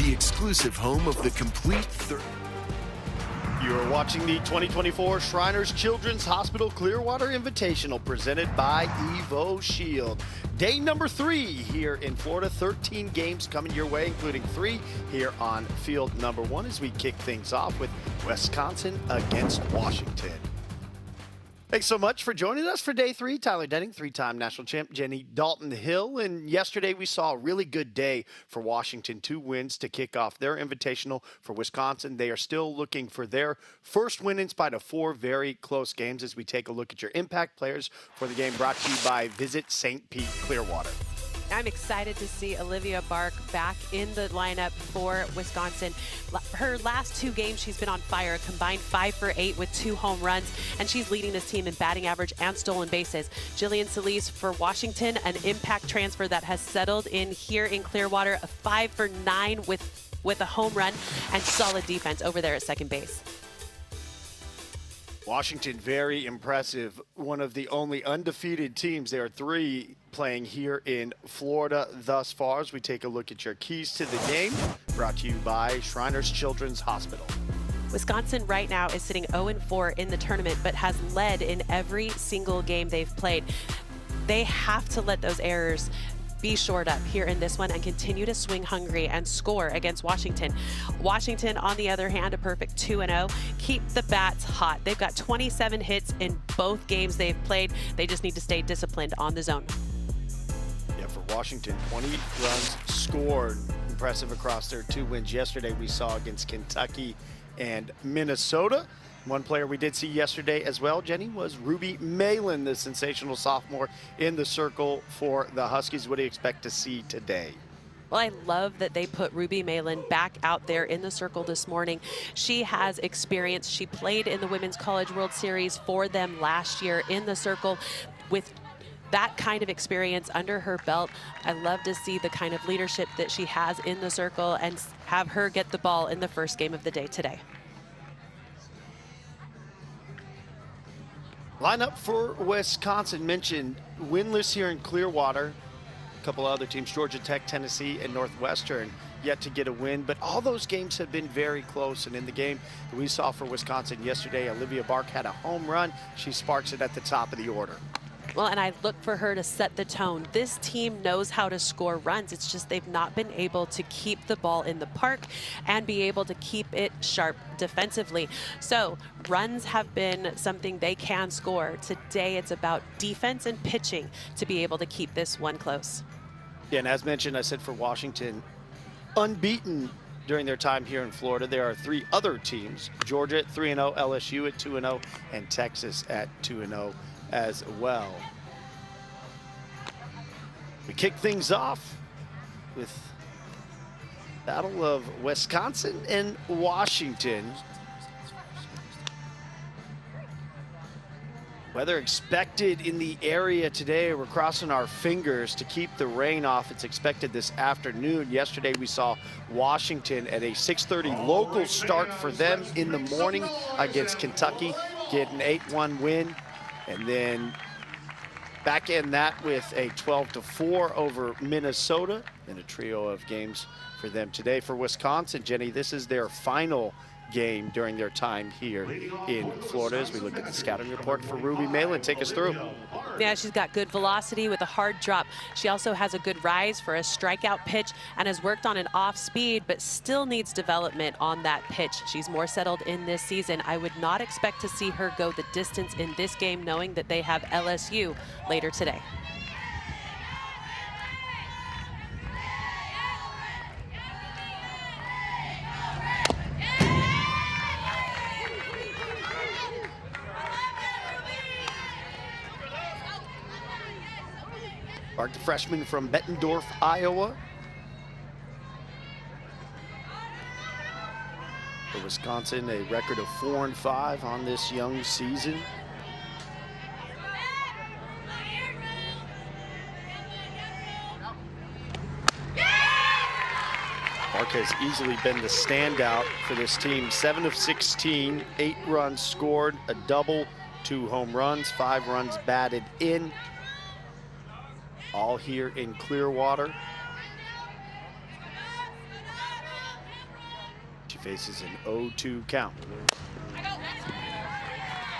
the exclusive home of the complete You are watching the 2024 Shriners Children's Hospital Clearwater Invitational presented by Evo Shield. Day number 3 here in Florida. 13 games coming your way, including 3 here on field number 1 as we kick things off with Wisconsin against Washington. Thanks so much for joining us for day 3. Tyler Denning, 3-time national champ, Jenny Dalton-Hill. And yesterday we saw a really good day for Washington. 2 wins to kick off their invitational. For Wisconsin, they are still looking for their first win in spite of 4 very close games as we take a look at your impact players for the game, brought to you by Visit St. Pete Clearwater. I'm excited to see Olivia Bark back in the lineup for Wisconsin. Her last 2 games, she's been on fire, combined 5 for 8 with 2 home runs, and she's leading this team in batting average and stolen bases. Jillian Solis for Washington, an impact transfer that has settled in here in Clearwater, a 5 for 9 with a home run and solid defense over there at second base. Washington, very impressive. One of the only undefeated teams. There are 3 playing here in Florida thus far as we take a look at your keys to the game, brought to you by Shriners Children's Hospital. Wisconsin right now is sitting 0-4 in the tournament, but has led in every single game they've played. They have to let those errors be shored up here in this one and continue to swing hungry and score against Washington. Washington, on the other hand, a perfect 2-0. Keep the bats hot. They've got 27 hits in both games they've played. They just need to stay disciplined on the zone. Yeah, for Washington, 20 runs scored. Impressive across their 2 wins yesterday we saw against Kentucky and Minnesota. One player we did see yesterday as well, Jenny, was Ruby Malin, the sensational sophomore in the circle for the Huskies. What do you expect to see today? Well, I love that they put Ruby Malin back out there in the circle this morning. She has experience. She played in the Women's College World Series for them last year in the circle. With that kind of experience under her belt, I love to see the kind of leadership that she has in the circle and have her get the ball in the first game of the day today. Lineup for Wisconsin mentioned winless here in Clearwater. A couple other teams, Georgia Tech, Tennessee, and Northwestern, yet to get a win. But all those games have been very close. And in the game that we saw for Wisconsin yesterday, Olivia Bark had a home run. She sparks it at the top of the order. Well, and I look for her to set the tone. This team knows how to score runs. It's just they've not been able to keep the ball in the park and be able to keep it sharp defensively. So runs have been something they can score. Today it's about defense and pitching to be able to keep this one close. Yeah, and as mentioned, I said for Washington, unbeaten during their time here in Florida. There are 3 other teams, Georgia at 3-0, LSU at 2-0, and Texas at 2-0. as well. We kick things off with Battle of Wisconsin and Washington. Weather expected in the area today. We're crossing our fingers to keep the rain off. It's expected this afternoon. Yesterday we saw Washington at a 6:30 local start for them in the morning against Kentucky, get an 8-1 win. And then back in that with a 12-4 over Minnesota, and a trio of games for them today. For Wisconsin, Jenny, this is their final game during their time here in Florida as we look at the scouting report for Ruby Malin. Take us through. Yeah, she's got good velocity with a hard drop. She also has a good rise for a strikeout pitch and has worked on an off speed, but still needs development on that pitch. She's more settled in this season. I would not expect to see her go the distance in this game, knowing that they have LSU later today. Bark, the freshman from Bettendorf, Iowa. For Wisconsin, a record of 4-5 on this young season. Bark has easily been the standout for this team. 7 of 16, 8 runs scored, a double, 2 home runs, 5 runs batted in. All here in Clearwater. faces an 0-2 count.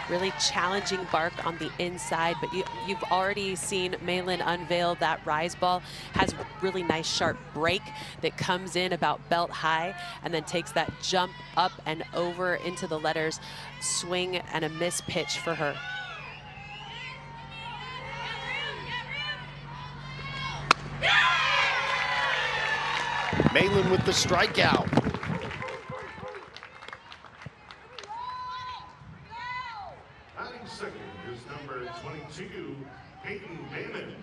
Really challenging Bark on the inside, but you've already seen Maylin unveil that rise ball. Has really nice sharp break that comes in about belt high and then takes that jump up and over into the letters. Swing and a miss pitch for her. Maylin with the strikeout. Batting second is number 22, Peyton Bannon.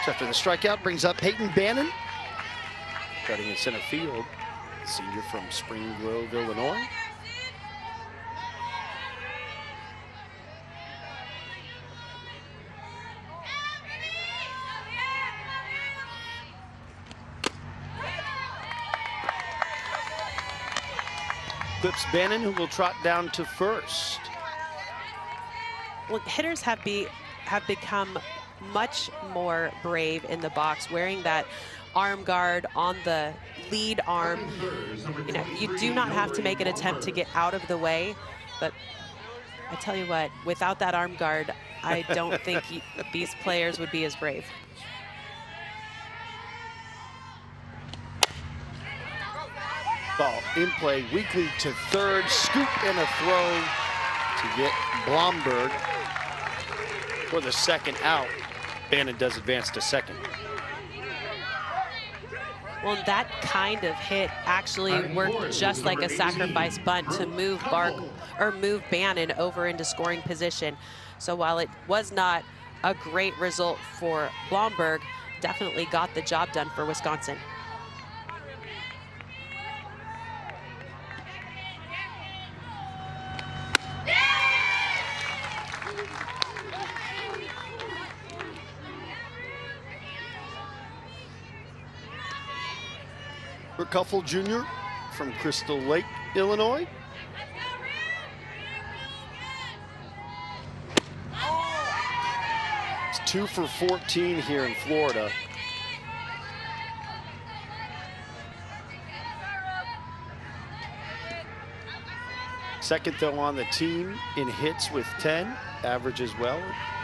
After the strikeout, brings up Peyton Bannon. Batting in center field, senior from Spring Grove, Illinois. Clips Bannon, who will trot down to first. Well, hitters have become much more brave in the box, wearing that arm guard on the lead arm. You know, you do not have to make an attempt to get out of the way, but I tell you what, without that arm guard, I don't think these players would be as brave. Ball in play, Weekly to third, scoop and a throw to get Blomberg for the second out. Bannon does advance to second. Well, that kind of hit actually worked just like a sacrifice bunt to move Bannon over into scoring position. So while it was not a great result for Blomberg, definitely got the job done for Wisconsin. Rick Huffle Jr. from Crystal Lake, Illinois. It's 2 for 14 here in Florida. Second though on the team in hits with 10, average as well,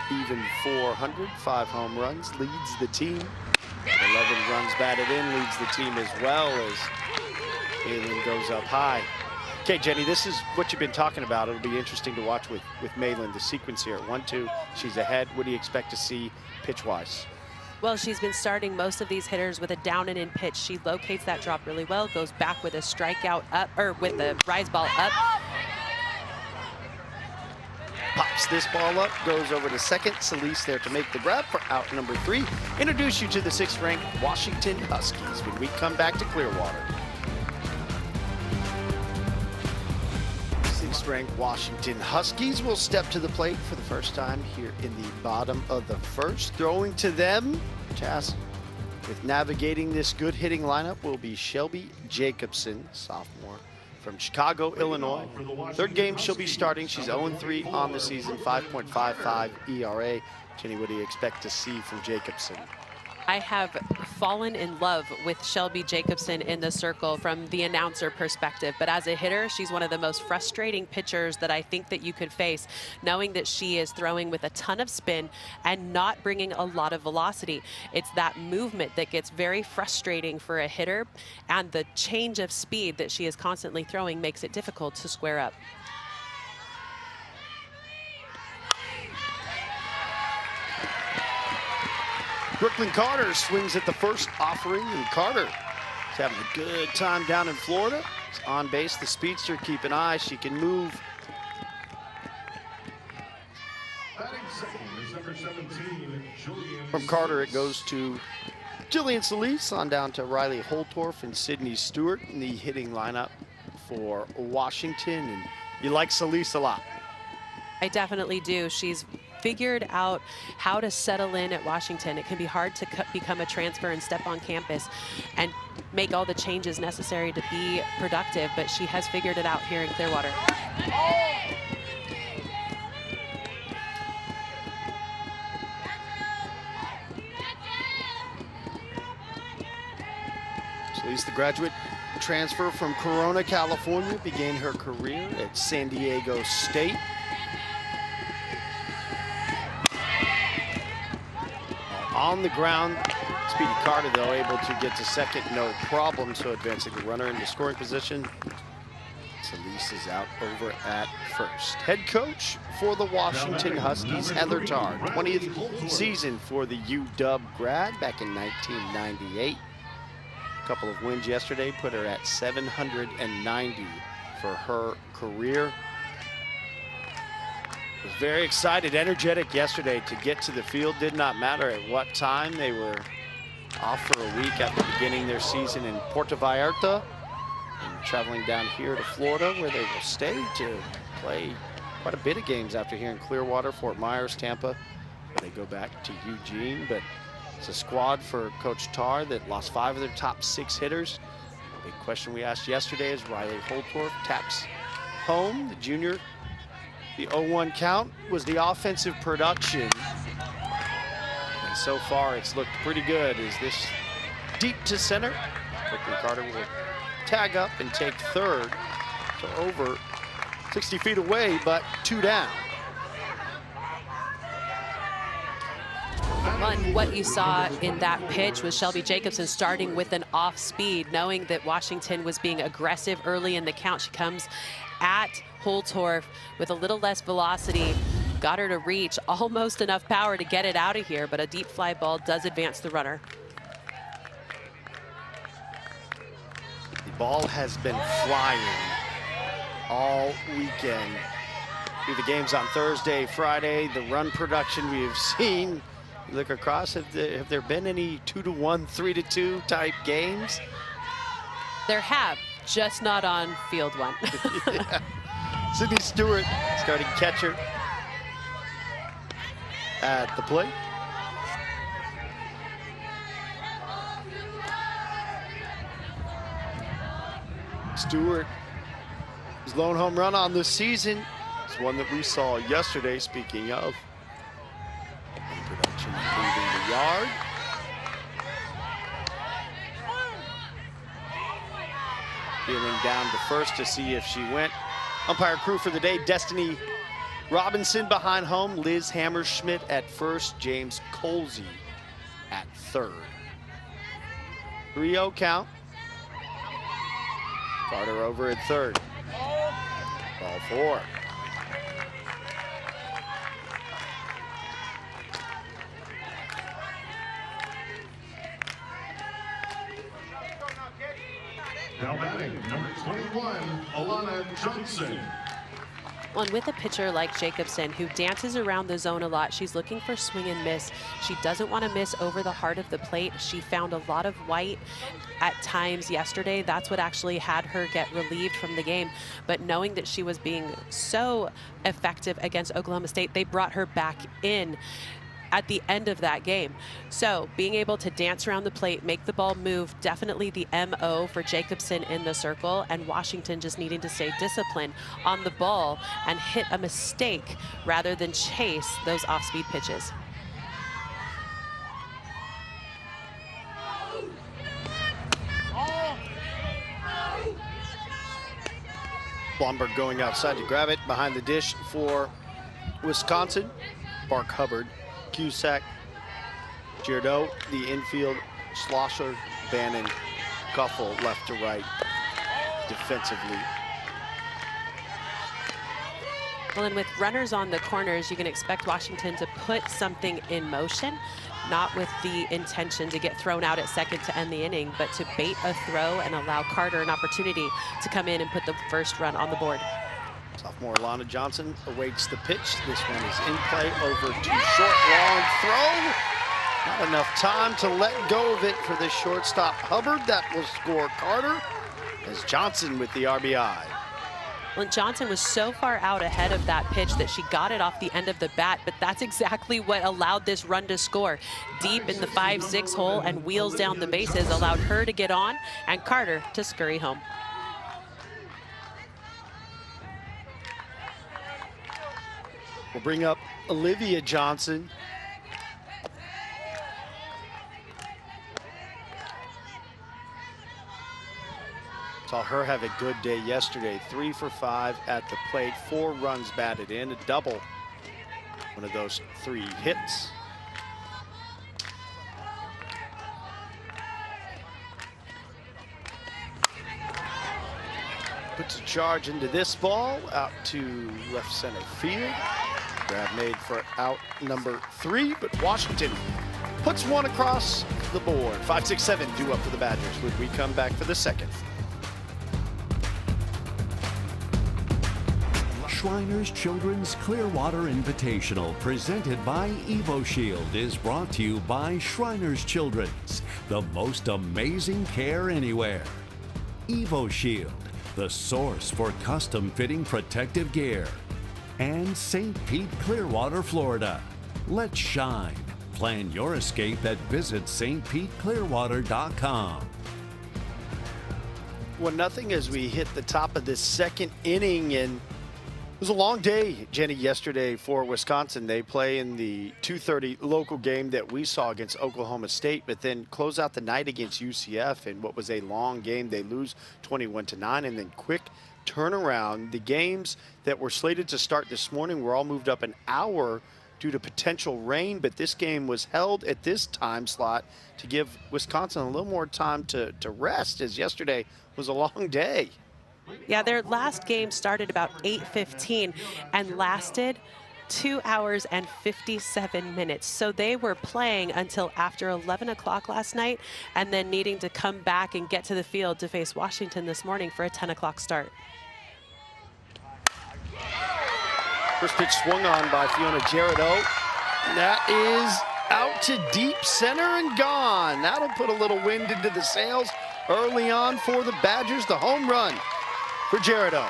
even 400, 5 home runs, leads the team. 11 runs batted in, leads the team as well as Maylin goes up high. Okay, Jenny, this is what you've been talking about. It'll be interesting to watch with Maylin, the sequence here. 1-2, she's ahead. What do you expect to see pitch-wise? Well, she's been starting most of these hitters with a down and in pitch. She locates that drop really well, goes back with a strikeout up, or with the rise ball up. Pops this ball up, goes over to second. Solis there to make the grab for out number 3. Introduce you to the 6th-ranked Washington Huskies when we come back to Clearwater. 6th-ranked Washington Huskies will step to the plate for the first time here in the bottom of the first. Throwing to them, tasked with navigating this good hitting lineup will be Shelby Jacobson, sophomore from Chicago, Illinois. Third game she'll be starting. She's 0-3 on the season, 5.55 ERA. Jenny, what do you expect to see from Jacobson? I have fallen in love with Shelby Jacobson in the circle from the announcer perspective, but as a hitter, she's one of the most frustrating pitchers that I think that you could face, knowing that she is throwing with a ton of spin and not bringing a lot of velocity. It's that movement that gets very frustrating for a hitter, and the change of speed that she is constantly throwing makes it difficult to square up. Brooklyn Carter swings at the first offering, and Carter is having a good time down in Florida. It's on base, the speedster. Keep an eye, she can move. Batting second is number 17, Julian. From Carter, it goes to Jillian Solis, on down to Riley Holtorf and Sydney Stewart in the hitting lineup for Washington. And you like Solis a lot. I definitely do. She's figured out how to settle in at Washington. It can be hard to become a transfer and step on campus and make all the changes necessary to be productive, but she has figured it out here in Clearwater. She's the graduate transfer from Corona, California, began her career at San Diego State. On the ground, Speedy Carter, though, able to get to second, no problem, so advancing the runner into scoring position. Celise is out over at first. Head coach for the Washington Huskies, Heather Tarr, 20th season for the UW grad back in 1998. A couple of wins yesterday put her at 790 for her career. Was very excited, energetic yesterday to get to the field. Did not matter at what time. They were off for a week after beginning their season in Puerto Vallarta and traveling down here to Florida, where they will stay to play quite a bit of games after here in Clearwater, Fort Myers, Tampa. They go back to Eugene, but it's a squad for Coach Tarr that lost 5 of their top 6 hitters. Big question we asked yesterday is Riley Holtorf taps home, the junior. The 0-1 count was the offensive production. And so far it's looked pretty good. Is this deep to center? Quickly Carter will tag up and take third. So over 60 feet away, but 2 down. And what you saw in that pitch was Shelby Jacobson starting with an off speed, knowing that Washington was being aggressive early in the count. She comes at Holtorf with a little less velocity, got her to reach almost enough power to get it out of here, but a deep fly ball does advance the runner. The ball has been flying all weekend. Through the games on Thursday, Friday, the run production we have seen. You look across, have there been any 2-1, 3-2 type games? There have, just not on field one. Yeah. Sydney Stewart, starting catcher at the plate. Stewart, his lone home run on the season. It's one that we saw yesterday, speaking of. Production leaving the yard. Feeling down to first to see if she went. Umpire crew for the day, Destiny Robinson behind home, Liz Hammerschmidt at first, James Colsey at third. 3-0 count. Carter over at third. Ball 4. Now batting, number 21, Alana Johnson. Well, and with a pitcher like Jacobson, who dances around the zone a lot, she's looking for swing and miss. She doesn't want to miss over the heart of the plate. She found a lot of white at times yesterday. That's what actually had her get relieved from the game. But knowing that she was being so effective against Oklahoma State, they brought her back in at the end of that game. So being able to dance around the plate, make the ball move, definitely the MO for Jacobson in the circle, and Washington just needing to stay disciplined on the ball and hit a mistake rather than chase those off-speed pitches. Blomberg going outside to grab it behind the dish for Wisconsin. Bark Hubbard, Cusack, Giardeau, the infield, Schlosser, Bannon, Kuffel left to right defensively. Well, and with runners on the corners, you can expect Washington to put something in motion, not with the intention to get thrown out at second to end the inning, but to bait a throw and allow Carter an opportunity to come in and put the first run on the board. Sophomore Alana Johnson awaits the pitch. This one is in play, over too short, long throw. Not enough time to let go of it for the shortstop Hubbard. That will score Carter as Johnson with the RBI. Well, Johnson was so far out ahead of that pitch that she got it off the end of the bat, but that's exactly what allowed this run to score. Deep in the 5-6 hole and wheels down the bases allowed her to get on and Carter to scurry home. We'll bring up Olivia Johnson. Saw her have a good day yesterday. 3 for 5 at the plate, 4 runs batted in, a double. One of those 3 hits. Puts a charge into this ball, out to left center field. Grab made for out number 3, but Washington puts one across the board. 5-6-7 due up for the Badgers when we come back for the second. Shriners Children's Clearwater Invitational, presented by EvoShield, is brought to you by Shriners Children's, the most amazing care anywhere. EvoShield, the source for custom fitting protective gear. And St. Pete Clearwater, Florida. Let's shine. Plan your escape at visitstpeteclearwater.com. 1-0 as we hit the top of this second inning, and it was a long day, Jenny, yesterday for Wisconsin. They play in the 2:30 local game that we saw against Oklahoma State, but then close out the night against UCF in what was a long game. They lose 21-9, and then quick turnaround. The games that were slated to start this morning were all moved up an hour due to potential rain, but this game was held at this time slot to give Wisconsin a little more time to rest, as yesterday was a long day. Yeah, their last game started about 8:15 and lasted 2 hours and 57 minutes. So they were playing until after 11 o'clock last night and then needing to come back and get to the field to face Washington this morning for a 10 o'clock start. First pitch swung on by Fiona Gerardo. That is out to deep center and gone. That'll put a little wind into the sails early on for the Badgers. The home run for Gerardo.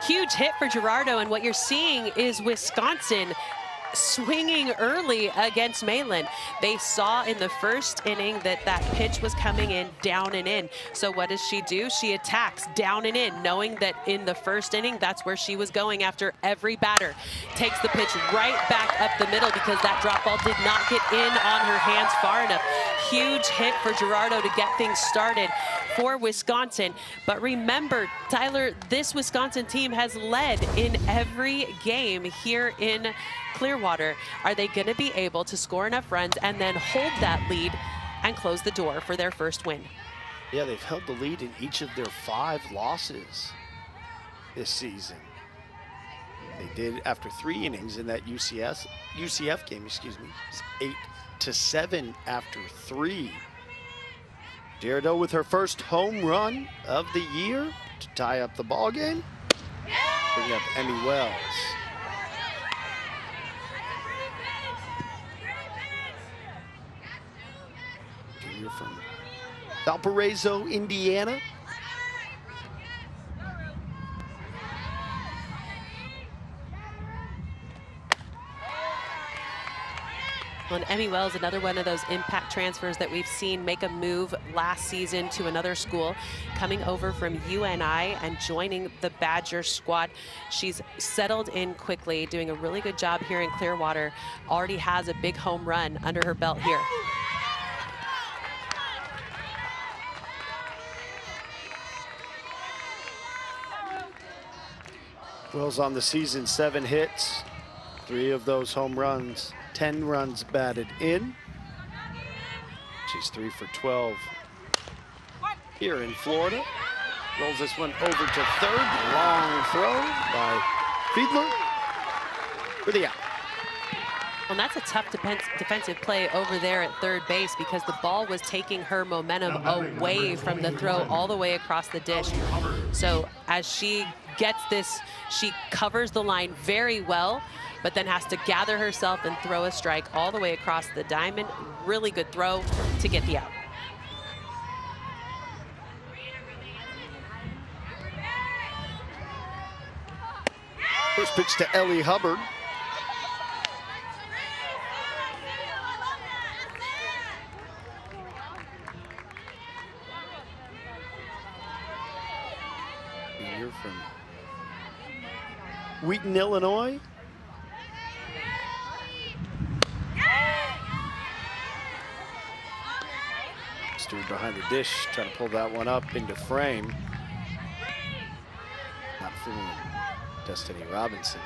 Huge hit for Gerardo, and what you're seeing is Wisconsin swinging early against Malin. They saw in the first inning that that pitch was coming in down and in. So what does she do? She attacks down and in, knowing that in the first inning, that's where she was going after every batter. Takes the pitch right back up the middle because that drop ball did not get in on her hands far enough. Huge hit for Gerardo to get things started for Wisconsin. But remember, Tyler, this Wisconsin team has led in every game here in Clearwater. Are they going to be able to score enough runs and then hold that lead and close the door for their first win? Yeah, they've held the lead in each of their 5 losses this season. They did after 3 innings in that UCF game, excuse me. It's 8-7 after 3. Gerardo with her first home run of the year to tie up the ball game. Bring up Emmy Wells. Junior from Valparaiso, Indiana. And Emmy Wells, another one of those impact transfers that we've seen make a move last season to another school, coming over from UNI and joining the Badger squad. She's settled in quickly, doing a really good job here in Clearwater. Already has a big home run under her belt here. Wells on the season, 7 hits, 3 of those home runs. 10 runs batted in. She's 3 for 12 here in Florida. Rolls this one over to third. Long throw by Fiedler for the out. Well, that's a tough defensive play over there at third base because the ball was taking her momentum away from the throw all the way across the dish. So as she gets this, she covers the line very well, but then has to gather herself and throw a strike all the way across the diamond. Really good throw to get the out. First pitch to Ellie Hubbard. You're from Wheaton, Illinois. Stewart behind the dish, trying to pull that one up into frame. Not fooling Destiny Robinson.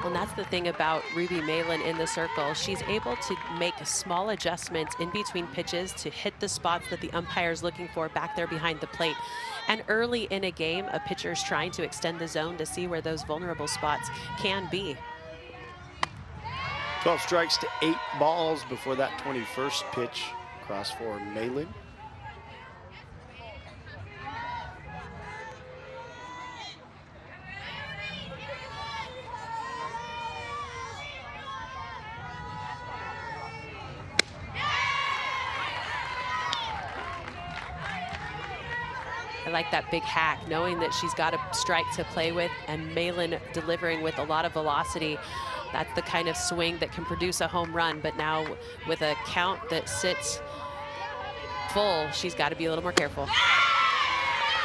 And that's the thing about Ruby Malin in the circle. She's able to make small adjustments in between pitches to hit the spots that the umpire is looking for back there behind the plate. And early in a game, a pitcher is trying to extend the zone to see where those vulnerable spots can be. 12 strikes to 8 balls before that 21st pitch. Cross for Malin. I like that big hack, knowing that she's got a strike to play with, and Malin delivering with a lot of velocity. That's the kind of swing that can produce a home run, but now with a count that sits full, she's got to be a little more careful.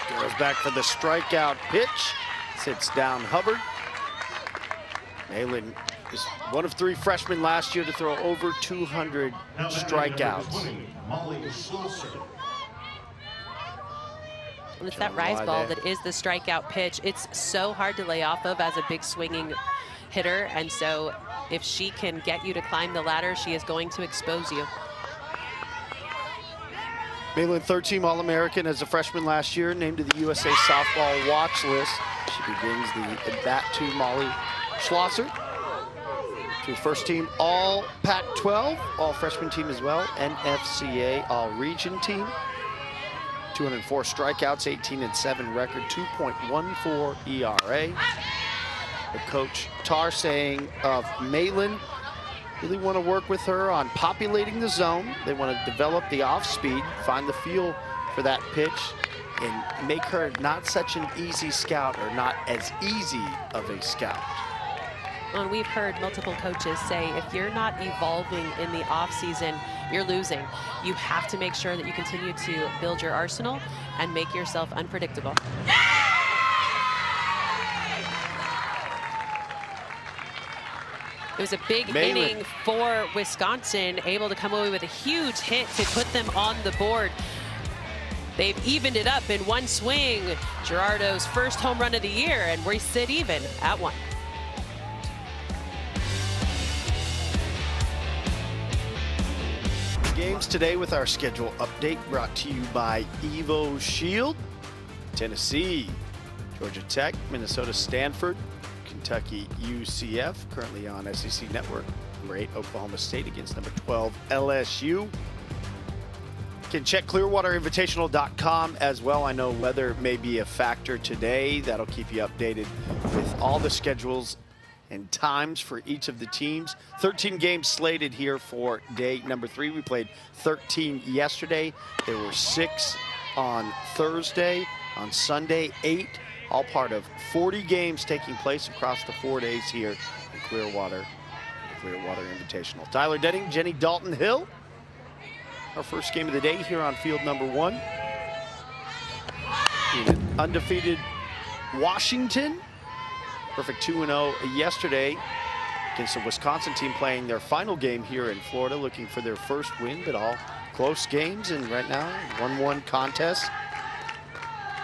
Goes back for the strikeout pitch. Sits down Hubbard. Malin is one of 3 freshmen last year to throw over 200 strikeouts. Molly Schlosser. And it's that rise ball that is the strikeout pitch. It's so hard to lay off of as a big swinging hitter, and so if she can get you to climb the ladder, she is going to expose you. Malin, third-team All-American as a freshman last year, named to the USA softball watch list. She begins the at-bat to Molly Schlosser. To first-team All-Pac-12, all-freshman team as well, NFCA All-Region team. 204 strikeouts, 18-7 record, 2.14 ERA. The coach Tar saying of Malin, really want to work with her on populating the zone. They want to develop the off-speed, find the feel for that pitch, and make her not such an easy scout, or not as easy of a scout. And we've heard multiple coaches say if you're not evolving in the offseason, you're losing. You have to make sure that you continue to build your arsenal and make yourself unpredictable. It was a big inning for Wisconsin, able to come away with a huge hit to put them on the board. They've evened it up in one swing. Gerardo's first home run of the year, and we sit even at 1. Games today with our schedule update brought to you by Evo Shield. Tennessee, Georgia Tech, Minnesota Stanford, Kentucky UCF, currently on SEC Network. Number 8 Oklahoma State against number 12 LSU. You can check clearwaterinvitational.com as well. I know weather may be a factor today. That'll keep you updated with all the schedules and times for each of the teams. 13 games slated here for day number 3. We played 13 yesterday. There were 6 on Thursday. On Sunday, 8. All part of 40 games taking place across the 4 days here in Clearwater, the Clearwater Invitational. Tyler Denning, Jenny Dalton Hill. Our first game of the day here on field number 1. An undefeated Washington. Perfect 2-0 yesterday against the Wisconsin team, playing their final game here in Florida, looking for their first win, but all close games, and right now 1-1 contest.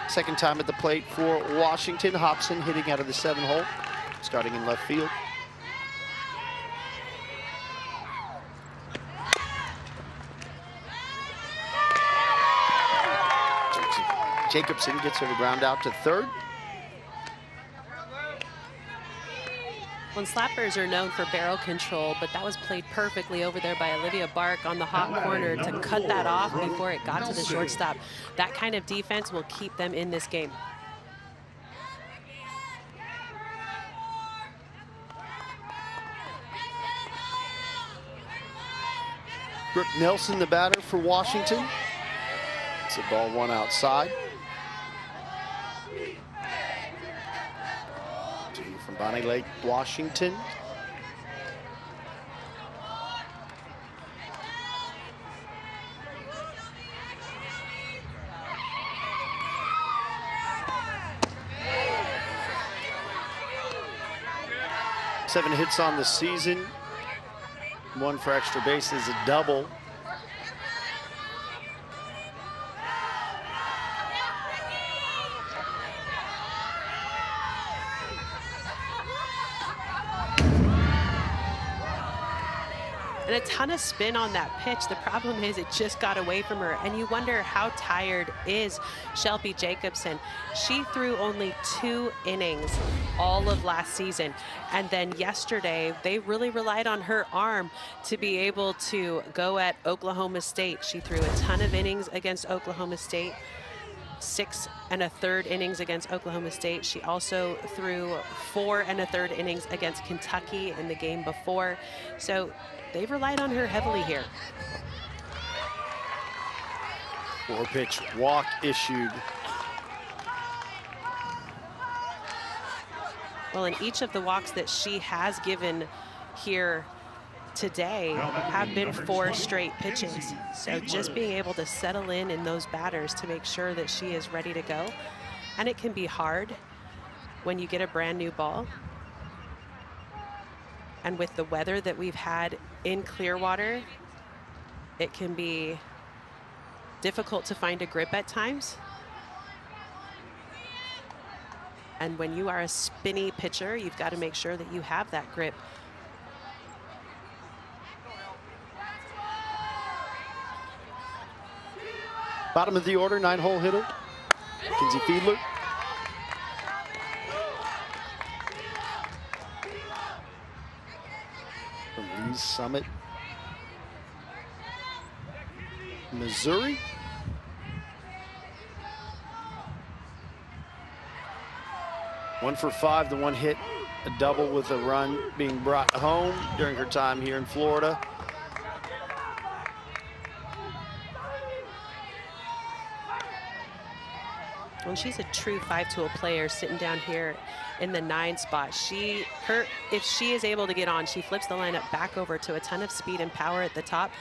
Second time at the plate for Washington. Hobson hitting out of the 7-hole, starting in left field. Jacobson gets her to ground out to third. Well, slappers are known for barrel control, but that was played perfectly over there by Olivia Bark on the hot corner to cut that off before it got to the shortstop. That kind of defense will keep them in this game. Brooke Nelson, the batter for Washington. It's a ball one outside. Two from Bonnie Lake, Washington. Seven hits on the season. One for extra bases, a double. And a ton of spin on that pitch. The problem is it just got away from her. And you wonder how tired is Shelby Jacobson. She threw only 2 innings all of last season. And then yesterday, they really relied on her arm to be able to go at Oklahoma State. She threw a ton of innings against Oklahoma State. 6 1/3 innings against Oklahoma State. She also threw 4 1/3 innings against Kentucky in the game before. So they've relied on her heavily here. 4-pitch walk issued. Well, in each of the walks that she has given here today have been 4 straight pitches. So just being able to settle in those batters to make sure that she is ready to go. And it can be hard when you get a brand new ball. And with the weather that we've had in Clearwater, it can be difficult to find a grip at times. And when you are a spinny pitcher, you've got to make sure that you have that grip. Bottom of the order, 9-hole hitter, Kinsey Fiedler. From Lee's Summit, Missouri. One for 5, the one hit, a double with a run being brought home during her time here in Florida. Well, she's a true 5-tool player sitting down here in the 9 spot. If she is able to get on, she flips the lineup back over to a ton of speed and power at the top.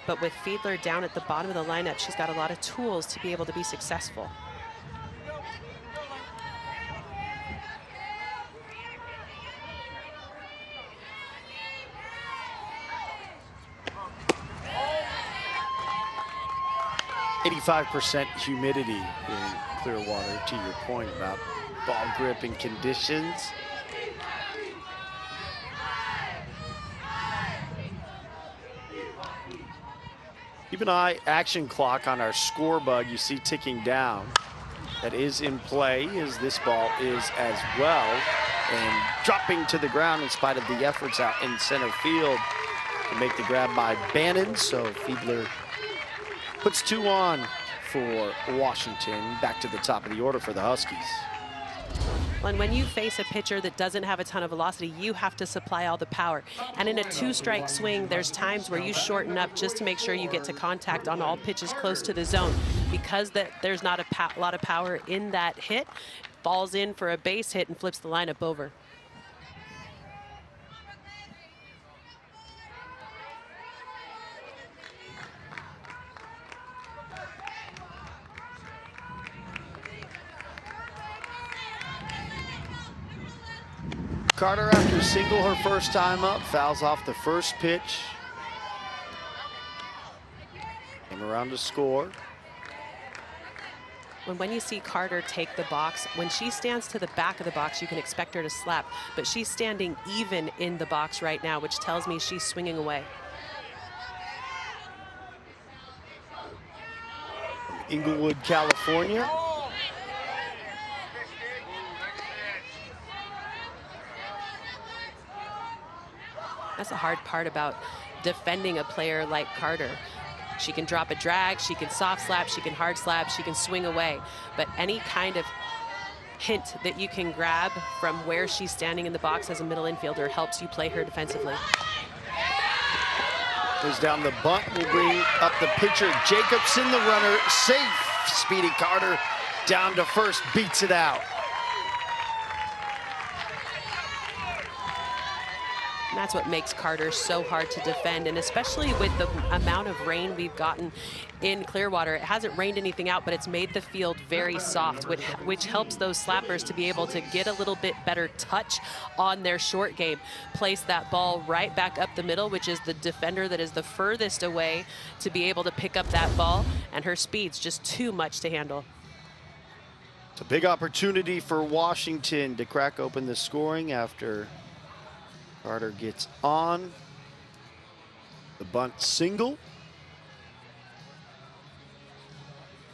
But with Fiedler down at the bottom of the lineup, she's got a lot of tools to be able to be successful. %85 humidity in Clearwater, to your point about ball grip and conditions. Keep an eye, action clock on our score bug you see ticking down. That is in play, as this ball is as well. And dropping to the ground in spite of the efforts out in center field to make the grab by Bannon. So Fiedler puts 2 on for Washington. Back to the top of the order for the Huskies. And when you face a pitcher that doesn't have a ton of velocity, you have to supply all the power. And in a 2-strike swing, there's times where you shorten up just to make sure you get to contact on all pitches close to the zone. Because there's not a lot of power in that hit, falls in for a base hit and flips the lineup over. Carter, after a single her first time up, fouls off the first pitch. Came around to score. When you see Carter take the box, when she stands to the back of the box, you can expect her to slap. But she's standing even in the box right now, which tells me she's swinging away. Inglewood, California. That's the hard part about defending a player like Carter. She can drop a drag, she can soft slap, she can hard slap, she can swing away. But any kind of hint that you can grab from where she's standing in the box as a middle infielder helps you play her defensively. Goes down the bunt, will bring up the pitcher. Jacobson, the runner, safe. Speedy Carter down to first, beats it out. And that's what makes Carter so hard to defend, and especially with the amount of rain we've gotten in Clearwater. It hasn't rained anything out, but it's made the field very soft, which helps those slappers to be able to get a little bit better touch on their short game. Place that ball right back up the middle, which is the defender that is the furthest away to be able to pick up that ball, and her speed's just too much to handle. It's a big opportunity for Washington to crack open the scoring after Carter gets on the bunt single.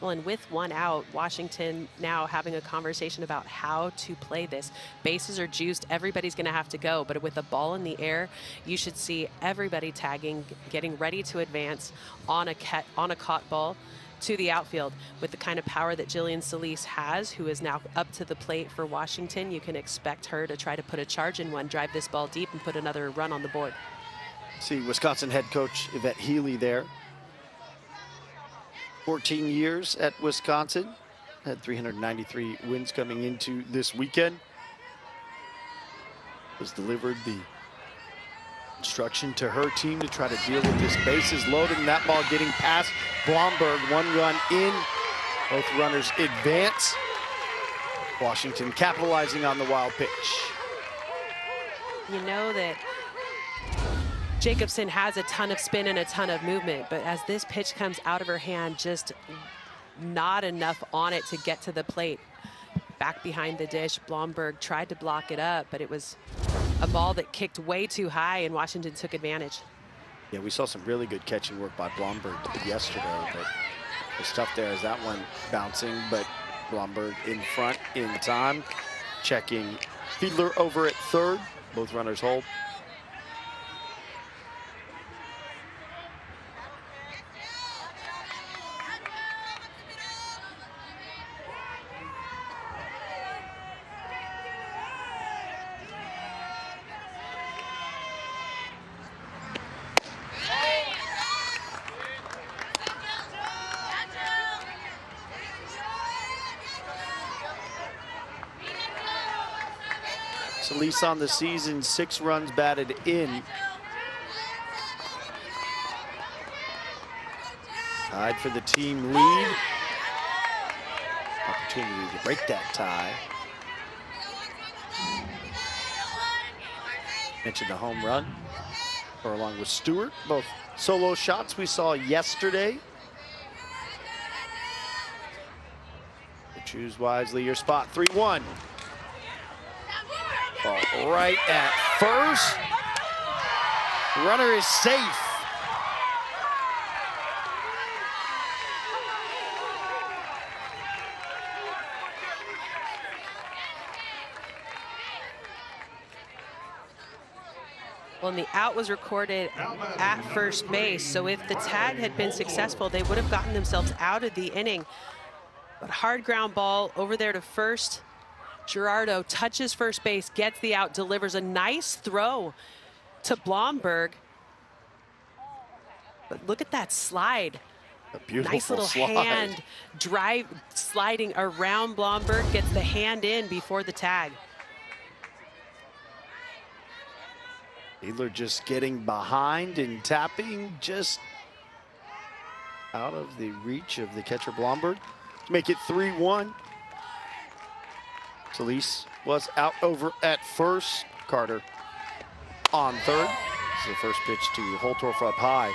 Well, and with one out, Washington now having a conversation about how to play this. Bases are juiced, everybody's gonna have to go, but with a ball in the air, you should see everybody tagging, getting ready to advance on a caught ball to the outfield. With the kind of power that Jillian Solis has, who is now up to the plate for Washington, you can expect her to try to put a charge in one, drive this ball deep, and put another run on the board. See Wisconsin head coach Yvette Healy there. 14 years at Wisconsin, had 393 wins coming into this weekend. Was delivered the instruction to her team to try to deal with this bases loaded, and that ball getting past Blomberg. One run in, both runners advance. Washington capitalizing on the wild pitch. You know that Jacobson has a ton of spin and a ton of movement, but as this pitch comes out of her hand, just not enough on it to get to the plate. Back behind the dish, Blomberg tried to block it up, but it was a ball that kicked way too high, and Washington took advantage. Yeah, we saw some really good catching work by Blomberg yesterday, but it's tough there as that one bouncing, but Blomberg in front in time. Checking Fiedler over at third. Both runners hold. Solis on the season, 6 runs batted in. Tied for the team lead. Opportunity to break that tie. Mentioned the home run, or along with Stewart. Both solo shots we saw yesterday. So choose wisely your spot. 3-1. Ball right at first. Runner is safe. Well, and the out was recorded at first base, so if the tag had been successful, they would have gotten themselves out of the inning. But hard ground ball over there to first. Gerardo touches first base, gets the out, delivers a nice throw to Blomberg. But look at that slide. A beautiful nice little slide. hand drive sliding around Blomberg, gets the hand in before the tag. Fiedler just getting behind and tapping just out of the reach of the catcher Blomberg to make it 3-1. Solis was out over at first. Carter on third. This is the first pitch to Holtorf up high.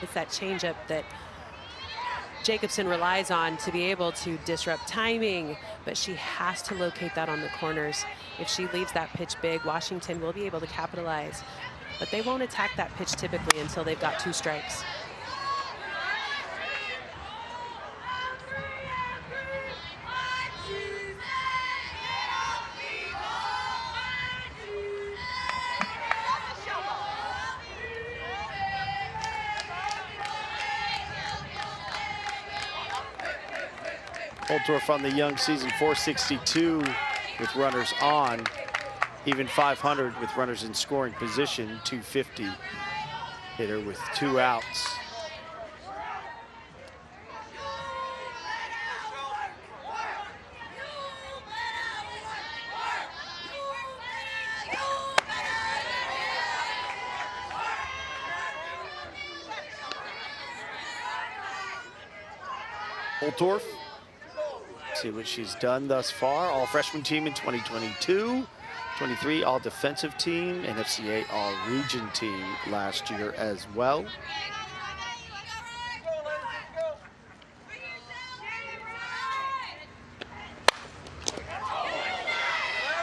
It's that changeup that Jacobson relies on to be able to disrupt timing, but she has to locate that on the corners. If she leaves that pitch big, Washington will be able to capitalize, but they won't attack that pitch typically until they've got 2 strikes. Holtorf on the young season, 462 with runners on. Even 500 with runners in scoring position, 250 hitter with 2 outs. Holtorf, see what she's done thus far. All freshman team in 2022. 23 all defensive team, NFCA all region team last year as well.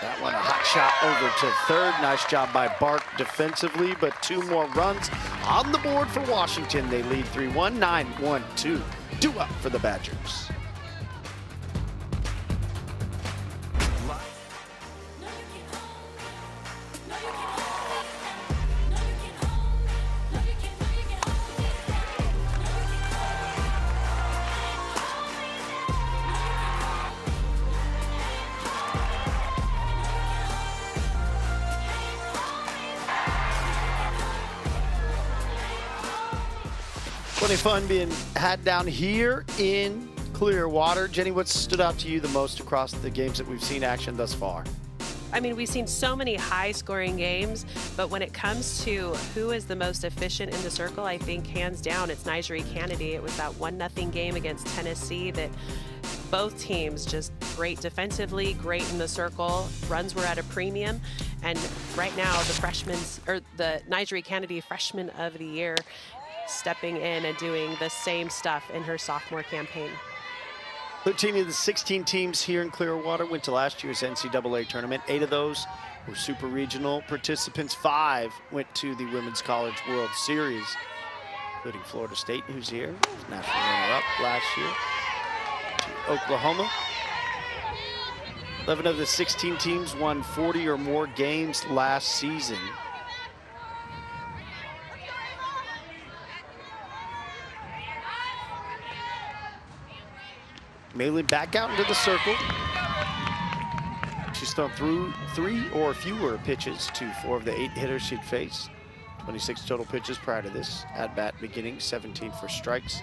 That one a hot shot over to third. Nice job by Bark defensively, but 2 more runs on the board for Washington. They lead 3-1, 9-1-2. Due up for the Badgers. Plenty of fun being had down here in Clearwater. Jenny, what stood out to you the most across the games that we've seen action thus far? I mean, we've seen so many high-scoring games, but when it comes to who is the most efficient in the circle, I think hands down it's Nigeria Kennedy. It was that 1-0 game against Tennessee that both teams just great defensively, great in the circle. Runs were at a premium, and right now the Nigeria Kennedy Freshman of the Year stepping in and doing the same stuff in her sophomore campaign. 13 of the 16 teams here in Clearwater went to last year's NCAA tournament. 8 of those were super regional participants. 5 went to the Women's College World Series, including Florida State, who's here, national runner-up last year, to Oklahoma. 11 of the 16 teams won 40 or more games last season. Malin back out into the circle. She's thrown through 3 or fewer pitches to 4 of the 8 hitters she'd faced. 26 total pitches prior to this at-bat beginning, 17 for strikes,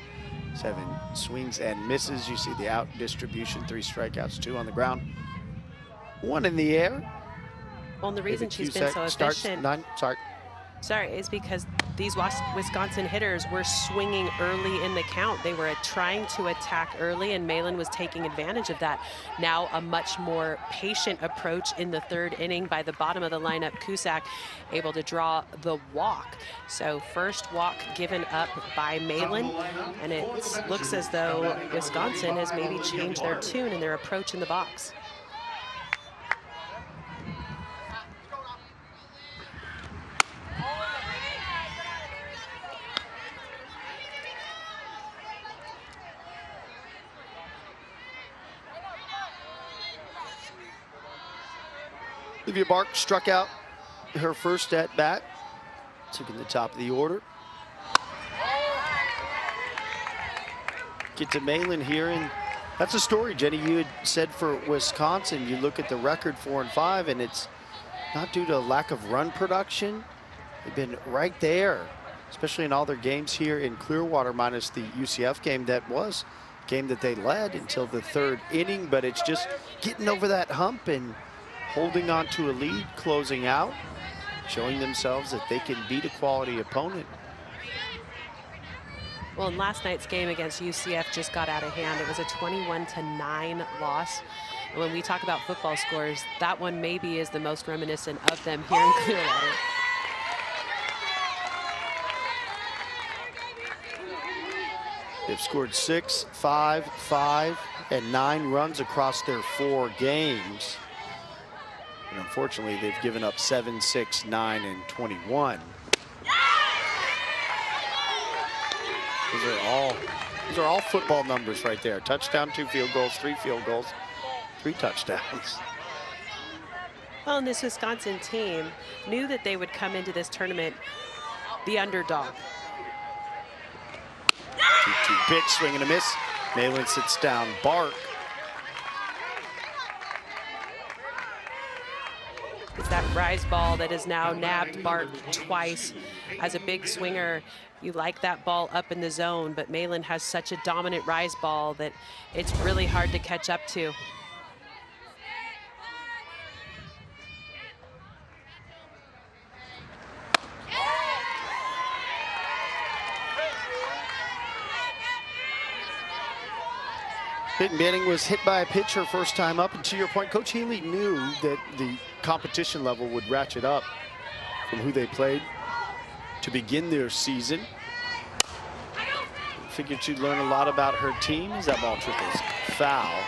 7 swings and misses. You see the out distribution, 3 strikeouts, 2 on the ground, 1 in the air. Well, and the reason she's been so efficient is because these Wisconsin hitters were swinging early in the count. They were trying to attack early, and Malin was taking advantage of that. Now a much more patient approach in the 3rd inning by the bottom of the lineup. Cusack able to draw the walk. So first walk given up by Malin, and it looks as though Wisconsin has maybe changed their tune and their approach in the box. Olivia Bark struck out her first at bat, took in the top of the order. Get to Malin here, and that's a story, Jenny. You had said for Wisconsin, you look at the record 4-5, and it's not due to lack of run production. They've been right there, especially in all their games here in Clearwater, minus the UCF game that was a game that they led until the 3rd inning, but it's just getting over that hump and holding on to a lead, closing out, showing themselves that they can beat a quality opponent. Well, in last night's game against UCF just got out of hand. It was a 21-9 loss. And when we talk about football scores, that one maybe is the most reminiscent of them here in Clearwater. They've scored 6, 5, 5, and 9 runs across their 4 games. And unfortunately, they've given up 7, 6, 9, and 21. Those are all football numbers right there. Touchdown, 2 field goals, 3 field goals, 3 touchdowns. Well, and this Wisconsin team knew that they would come into this tournament the underdog. 2-2 pitch, swing and a miss. Malin sits down Bark. rise ball that is now nabbed Bart twice. As a big swinger, you like that ball up in the zone, but Malin has such a dominant rise ball that it's really hard to catch up to. Peyton Manning was hit by a pitch her first time up, and to your point, Coach Healy knew that the competition level would ratchet up from who they played to begin their season. Figured she'd learn a lot about her team as that ball trickles foul.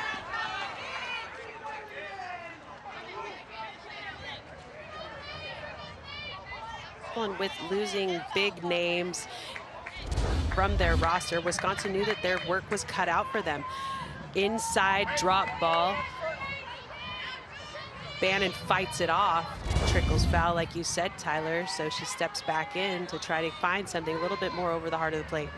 And with losing big names from their roster, Wisconsin knew that their work was cut out for them. Inside drop ball. Bannon fights it off. Trickles foul, like you said, Tyler. So she steps back in to try to find something a little bit more over the heart of the plate.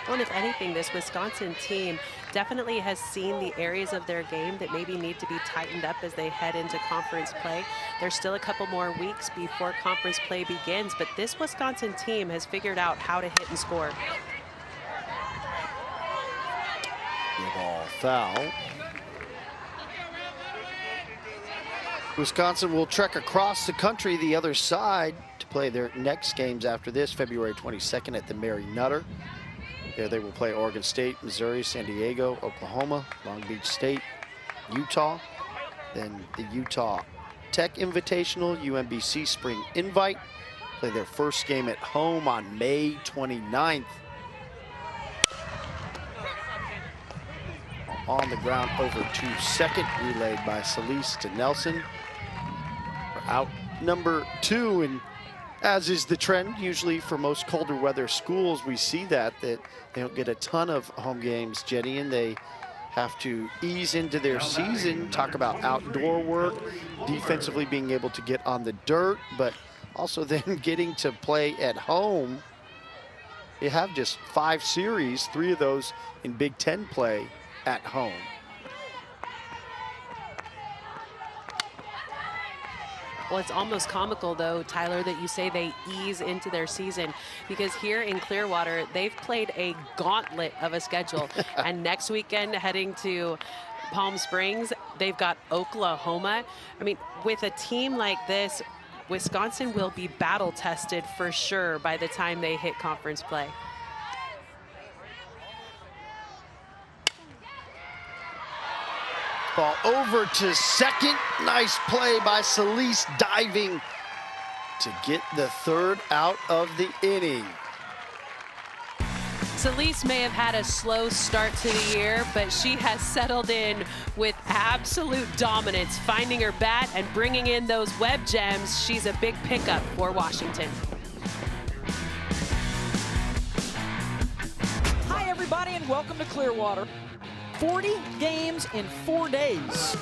Well, if anything, this Wisconsin team definitely has seen the areas of their game that maybe need to be tightened up as they head into conference play. There's still a couple more weeks before conference play begins, but this Wisconsin team has figured out how to hit and score. The ball foul. Wisconsin will trek across the country the other side to play their next games after this, February 22nd at the Mary Nutter. There they will play Oregon State, Missouri, San Diego, Oklahoma, Long Beach State, Utah. Then the Utah Tech Invitational, UMBC Spring Invite. Play their first game at home on May 29th. On the ground over to second, relayed by Celise to Nelson. For out number 2, and as is the trend usually for most colder weather schools, we see that they don't get a ton of home games, Jenny, and they have to ease into their season, talk about outdoor work, defensively being able to get on the dirt, but also then getting to play at home. They have just 5 series, 3 of those in Big Ten play at home. Well, it's almost comical, though, Tyler, that you say they ease into their season, because here in Clearwater, they've played a gauntlet of a schedule. And next weekend, heading to Palm Springs, they've got Oklahoma. I mean, with a team like this, Wisconsin will be battle tested for sure by the time they hit conference play. Ball over to second. Nice play by Celise, diving to get the 3rd out of the inning. Celise may have had a slow start to the year, but she has settled in with absolute dominance, finding her bat and bringing in those web gems. She's a big pickup for Washington. Hi, everybody, and welcome to Clearwater. 40 games in 4 days.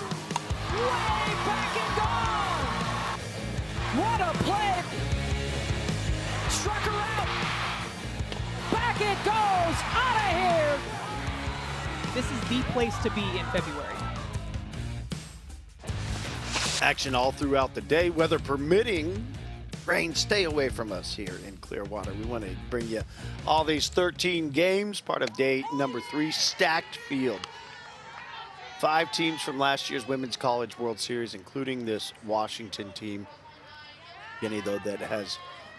Way back and gone! What a play! Struck her out! Back it goes! Out of here! This is the place to be in February. Action all throughout the day, weather permitting. Rain, stay away from us here in Clearwater. We want to bring you all these 13 games, part of day number 3, stacked field. 5 teams from last year's Women's College World Series, including this Washington team. Jenny, though, that has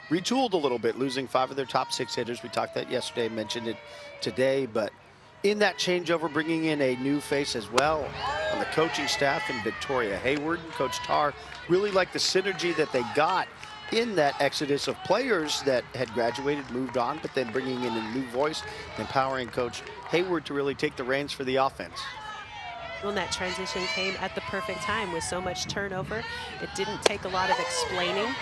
retooled a little bit, losing 5 of their top 6 hitters. We talked that yesterday, mentioned it today, but in that changeover, bringing in a new face as well on the coaching staff in Victoria Hayward. Coach Tarr really liked the synergy that they got in that exodus of players that had graduated, moved on, but then bringing in a new voice, empowering Coach Hayward to really take the reins for the offense. Well, that transition came at the perfect time with so much turnover. It didn't take a lot of explaining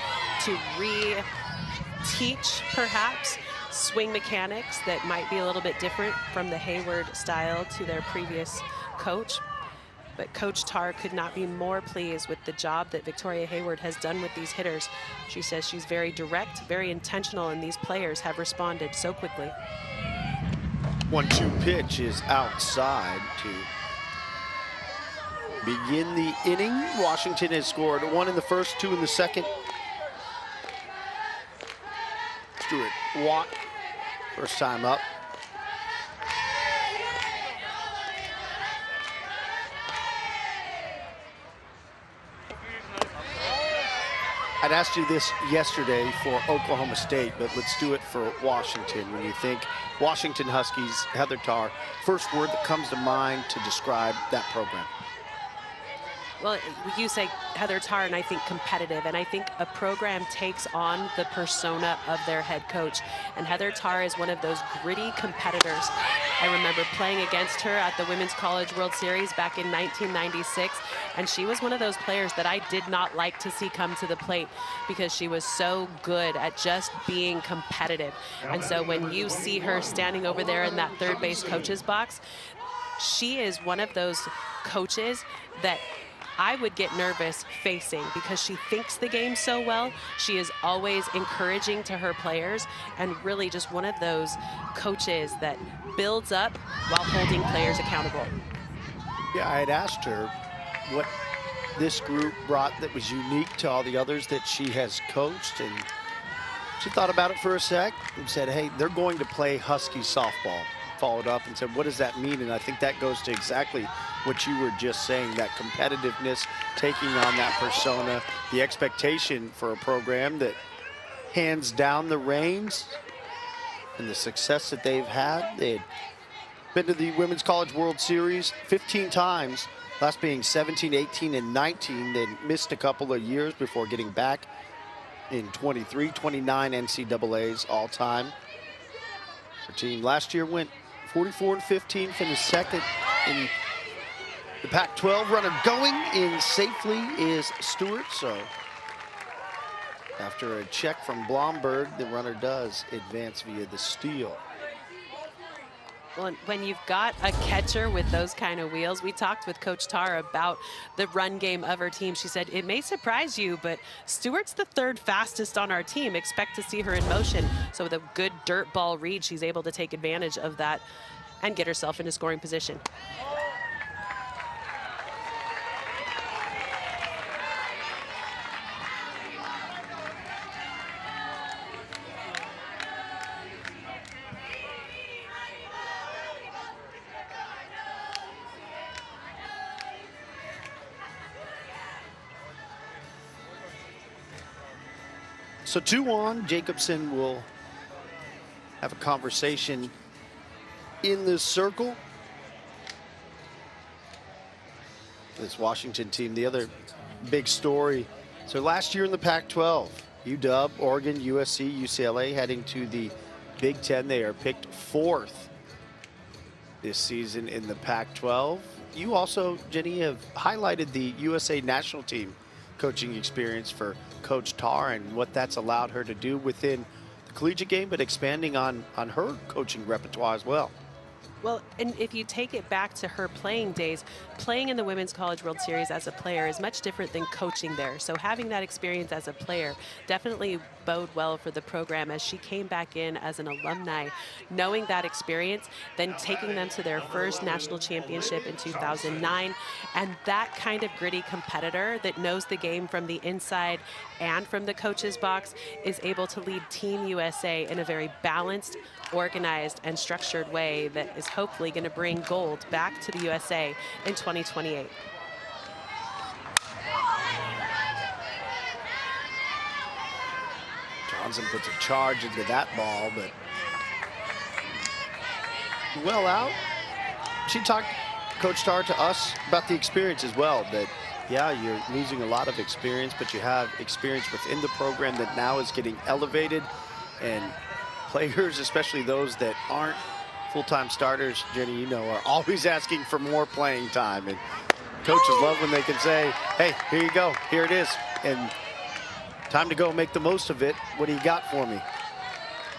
to re-teach, perhaps, swing mechanics that might be a little bit different from the Hayward style to their previous coach. But Coach Tarr could not be more pleased with the job that Victoria Hayward has done with these hitters. She says she's very direct, very intentional, and these players have responded so quickly. 1-2 pitch is outside to begin the inning. Washington has scored 1 in the first, 2 in the second. Stuart Watt, first time up. I'd asked you this yesterday for Oklahoma State, but let's do it for Washington. When you think Washington Huskies, Heather Tarr, first word that comes to mind to describe that program? Well, you say Heather Tarr, and I think competitive, and I think a program takes on the persona of their head coach, and Heather Tarr is one of those gritty competitors. I remember playing against her at the Women's College World Series back in 1996, and she was one of those players that I did not like to see come to the plate because she was so good at just being competitive. And so when you see her standing over there in that third base coach's box, she is one of those coaches that I would get nervous facing because she thinks the game so well. She is always encouraging to her players and really just one of those coaches that builds up while holding players accountable. Yeah, I had asked her what this group brought that was unique to all the others that she has coached, and she thought about it for a sec and said, hey, they're going to play Husky softball. Followed up and said, what does that mean? And I think that goes to exactly what you were just saying, that competitiveness, taking on that persona, the expectation for a program that hands down the reins, and the success that they've had. They had been to the Women's College World Series 15 times, last being 17, 18, and 19. They missed a couple of years before getting back in 23, 29 NCAAs all time. Our team last year went 44-15, finished second in the Pac-12. Runner going in safely is Stewart. So after a check from Blomberg, the runner does advance via the steal. Well, when you've got a catcher with those kind of wheels, we talked with Coach Tarr about the run game of her team. She said, it may surprise you, but Stewart's the third fastest on our team. Expect to see her in motion. So with a good dirt ball read, she's able to take advantage of that and get herself into scoring position. So 2 on, Jacobson will have a conversation in this circle. This Washington team, the other big story. So last year in the Pac-12, UW, Oregon, USC, UCLA heading to the Big Ten. They are picked 4th this season in the Pac-12. You also, Jenny, have highlighted the USA national team coaching experience for Coach Tarr and what that's allowed her to do within the collegiate game, but expanding on her coaching repertoire as well. Well, and if you take it back to her playing days, playing in the Women's College World Series as a player is much different than coaching there. So having that experience as a player definitely bode well for the program as she came back in as an alumni, knowing that experience, then taking them to their first national championship in 2009. And that kind of gritty competitor that knows the game from the inside and from the coach's box is able to lead Team USA in a very balanced, organized, and structured way that is hopefully going to bring gold back to the USA in 2028. Johnson puts a charge into that ball, but well out. She talked, Coach Tarr, to us about the experience as well, that Yeah, you're losing a lot of experience, but you have experience within the program that now is getting elevated. And players, especially those that aren't full-time starters, Jenny, you know, are always asking for more playing time. And coaches love when they can say, hey, here you go, here it is. And time to go make the most of it. What do you got for me?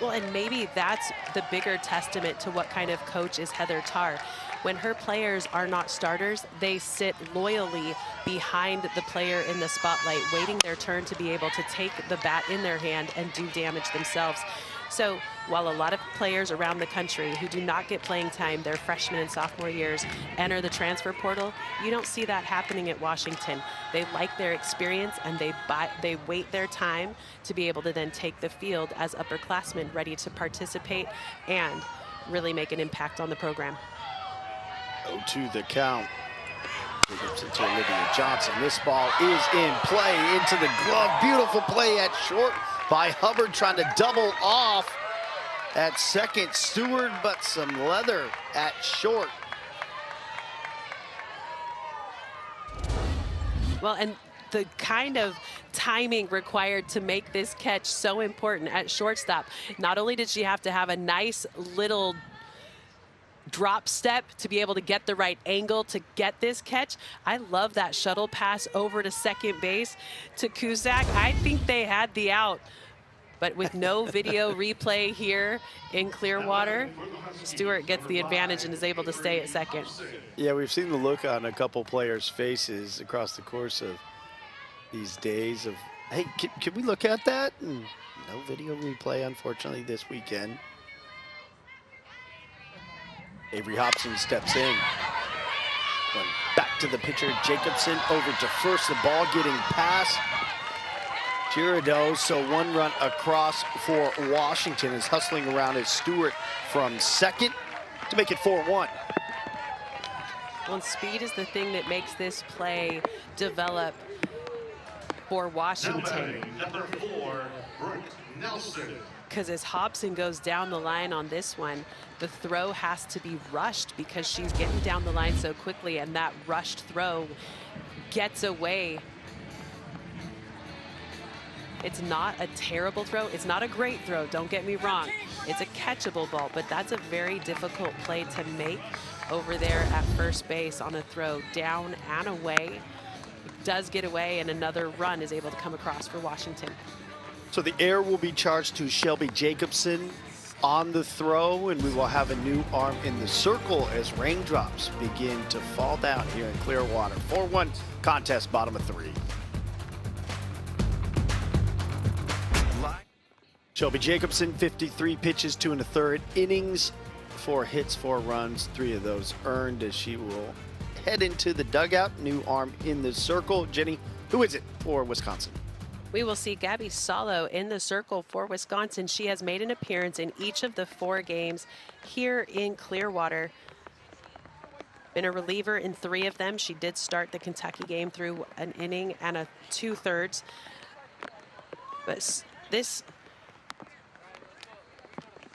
Well, and maybe that's the bigger testament to what kind of coach is Heather Tarr. When her players are not starters, they sit loyally behind the player in the spotlight, waiting their turn to be able to take the bat in their hand and do damage themselves. So while a lot of players around the country who do not get playing time their freshman and sophomore years enter the transfer portal, you don't see that happening at Washington. They like their experience and they wait their time to be able to then take the field as upperclassmen ready to participate and really make an impact on the program. 0-2 the count. Jacobson to Olivia Johnson. This ball is in play into the glove. Beautiful play at short by Hubbard, trying to double off at second. Stewart, but some leather at short. Well, and the kind of timing required to make this catch so important at shortstop. Not only did she have to have a nice little drop step to be able to get the right angle to get this catch. I love that shuttle pass over to second base to Cusack. I think they had the out, but with no video replay here in Clearwater, Stewart gets the advantage and is able to stay at second. Yeah, we've seen the look on a couple players' faces across the course of these days of, hey, can we look at that? And no video replay, unfortunately, this weekend. Avery Hobson steps in. Going back to the pitcher, Jacobson over to first. The ball getting past Girardeau, so one run across for Washington is hustling around as Stewart from second to make it 4-1. Well, and speed is the thing that makes this play develop for Washington. Number 4, Brooke Nelson. Because as Hobson goes down the line on this one, the throw has to be rushed because she's getting down the line so quickly, and that rushed throw gets away. It's not a terrible throw. It's not a great throw, don't get me wrong. It's a catchable ball, but that's a very difficult play to make over there at first base on a throw down and away. It does get away, and another run is able to come across for Washington. So the error will be charged to Shelby Jacobson on the throw, and we will have a new arm in the circle as raindrops begin to fall down here in Clearwater. 4-1 contest, bottom of 3. Shelby Jacobson, 53 pitches, 2 1/3 innings, 4 hits, 4 runs, 3 of those earned as she will head into the dugout. New arm in the circle. Jenny, who is it for Wisconsin? We will see Gabby Salo in the circle for Wisconsin. She has made an appearance in each of the 4 games here in Clearwater. Been a reliever in 3 of them. She did start the Kentucky game through an inning and a 2/3. But this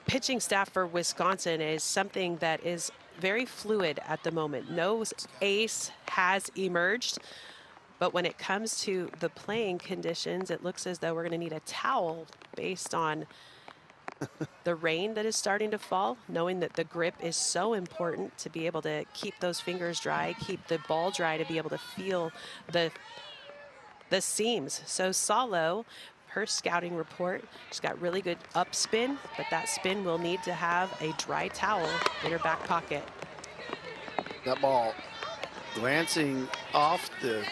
pitching staff for Wisconsin is something that is very fluid at the moment. No ace has emerged. But when it comes to the playing conditions, it looks as though we're going to need a towel based on the rain that is starting to fall, knowing that the grip is so important to be able to keep those fingers dry, keep the ball dry, to be able to feel the seams. So Salo, her scouting report, she's got really good upspin, but that spin will need to have a dry towel in her back pocket. That ball glancing off the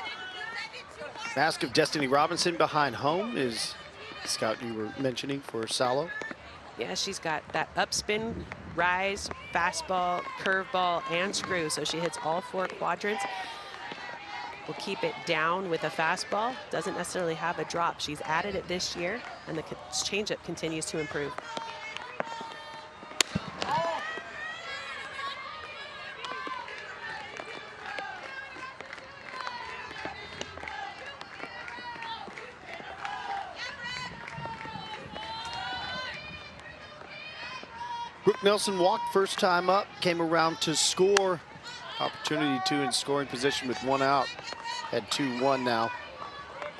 mask of Destiny Robinson behind home is the scout you were mentioning for Salo. Yeah, she's got that upspin, rise, fastball, curveball, and screw. So she hits all 4 quadrants. Will keep it down with a fastball. Doesn't necessarily have a drop. She's added it this year, and the changeup continues to improve. Brooke Nelson walked first time up, came around to score. Opportunity 2 in scoring position with 1 out. Had 2-1 now.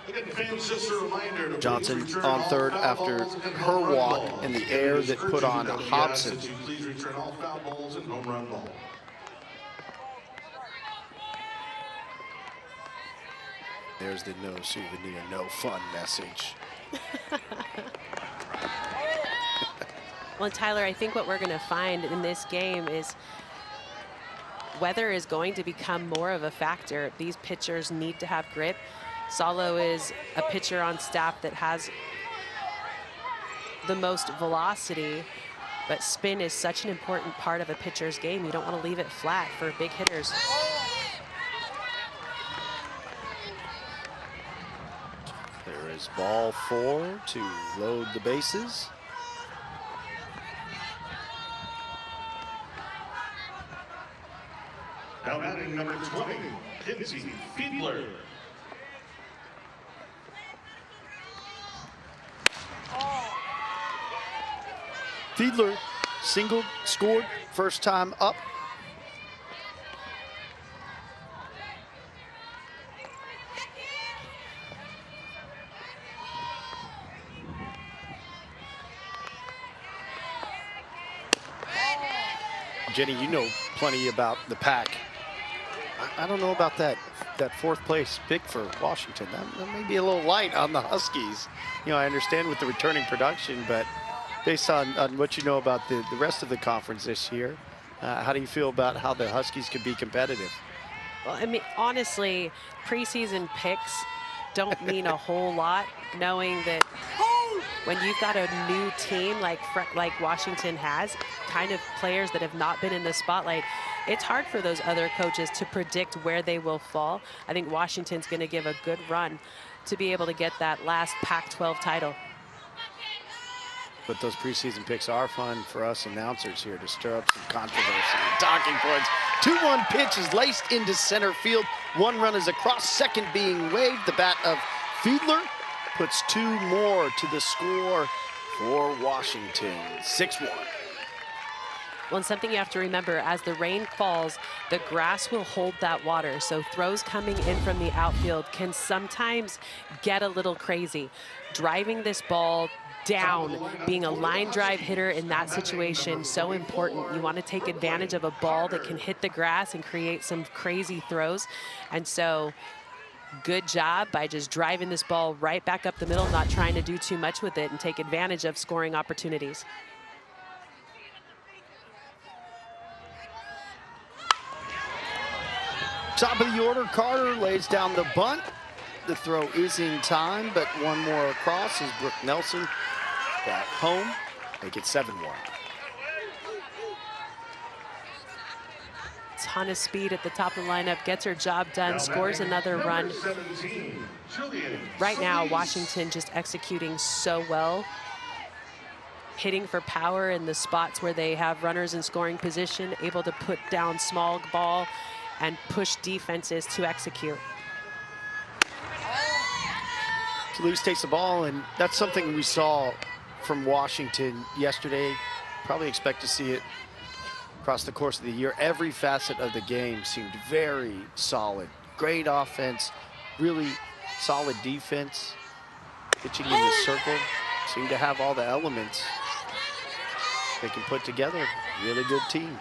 Again, fans, just a reminder to Johnson please return on all third foul after balls and her home run walk balls. and the air that put on We ask Hobson. that you please return all foul balls and home run balls. There's the no souvenir, no fun message. Well, Tyler, I think what we're going to find in this game is weather is going to become more of a factor. These pitchers need to have grip. Salo is a pitcher on staff that has the most velocity, but spin is such an important part of a pitcher's game. You don't want to leave it flat for big hitters. There is ball 4 to load the bases. Now batting number 20, Kinsey Fiedler. Fiedler singled, scored, first time up. Jenny, you know plenty about the pack. I don't know about that fourth place pick for Washington. That may be a little light on the Huskies. You know, I understand with the returning production, but based on what you know about the rest of the conference this year, how do you feel about how the Huskies could be competitive? Well, I mean, honestly, preseason picks don't mean a whole lot, knowing that when you've got a new team like Washington has, kind of players that have not been in the spotlight, it's hard for those other coaches to predict where they will fall. I think Washington's going to give a good run to be able to get that last Pac-12 title. But those preseason picks are fun for us announcers here to stir up some controversy and talking points. 2-1 pitch is laced into center field. One run is across, second being waved. The bat of Fiedler puts 2 more to the score for Washington. 6-1. Well, and something you have to remember, as the rain falls, the grass will hold that water. So throws coming in from the outfield can sometimes get a little crazy. Driving this ball down, being a line drive hitter in that situation, so important. You want to take advantage of a ball that can hit the grass and create some crazy throws. And so good job by just driving this ball right back up the middle, not trying to do too much with it and take advantage of scoring opportunities. Top of the order, Carter lays down the bunt. The throw is in time, but one more across is Brooke Nelson back home. Make it 7-1. Ton of speed at the top of the lineup, gets her job done, scores another run. Right now, Washington just executing so well, hitting for power in the spots where they have runners in scoring position, able to put down small ball and push defenses to execute. Toulouse takes the ball, and that's something we saw from Washington yesterday. Probably expect to see it across the course of the year. Every facet of the game seemed very solid. Great offense, really solid defense. Pitching in the circle, seem to have all the elements they can put together. Really good team.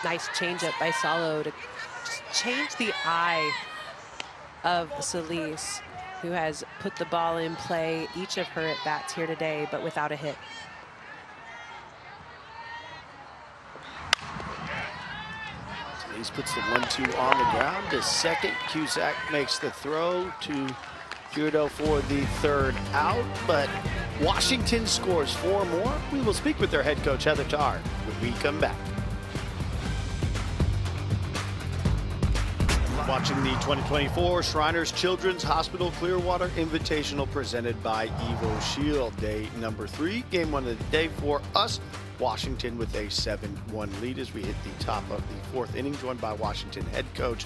Nice changeup by Salo to just change the eye of Celise, who has put the ball in play each of her at-bats here today, but without a hit. Celise puts the 1-2 on the ground to second. Cusack makes the throw to Judo for the third out, but Washington scores 4 more. We will speak with their head coach, Heather Tarr, when we come back. Watching the 2024 Shriners Children's Hospital Clearwater Invitational presented by Evo Shield. Day number 3, game 1 of the day for us. Washington with a 7-1 lead as we hit the top of the fourth inning, joined by Washington head coach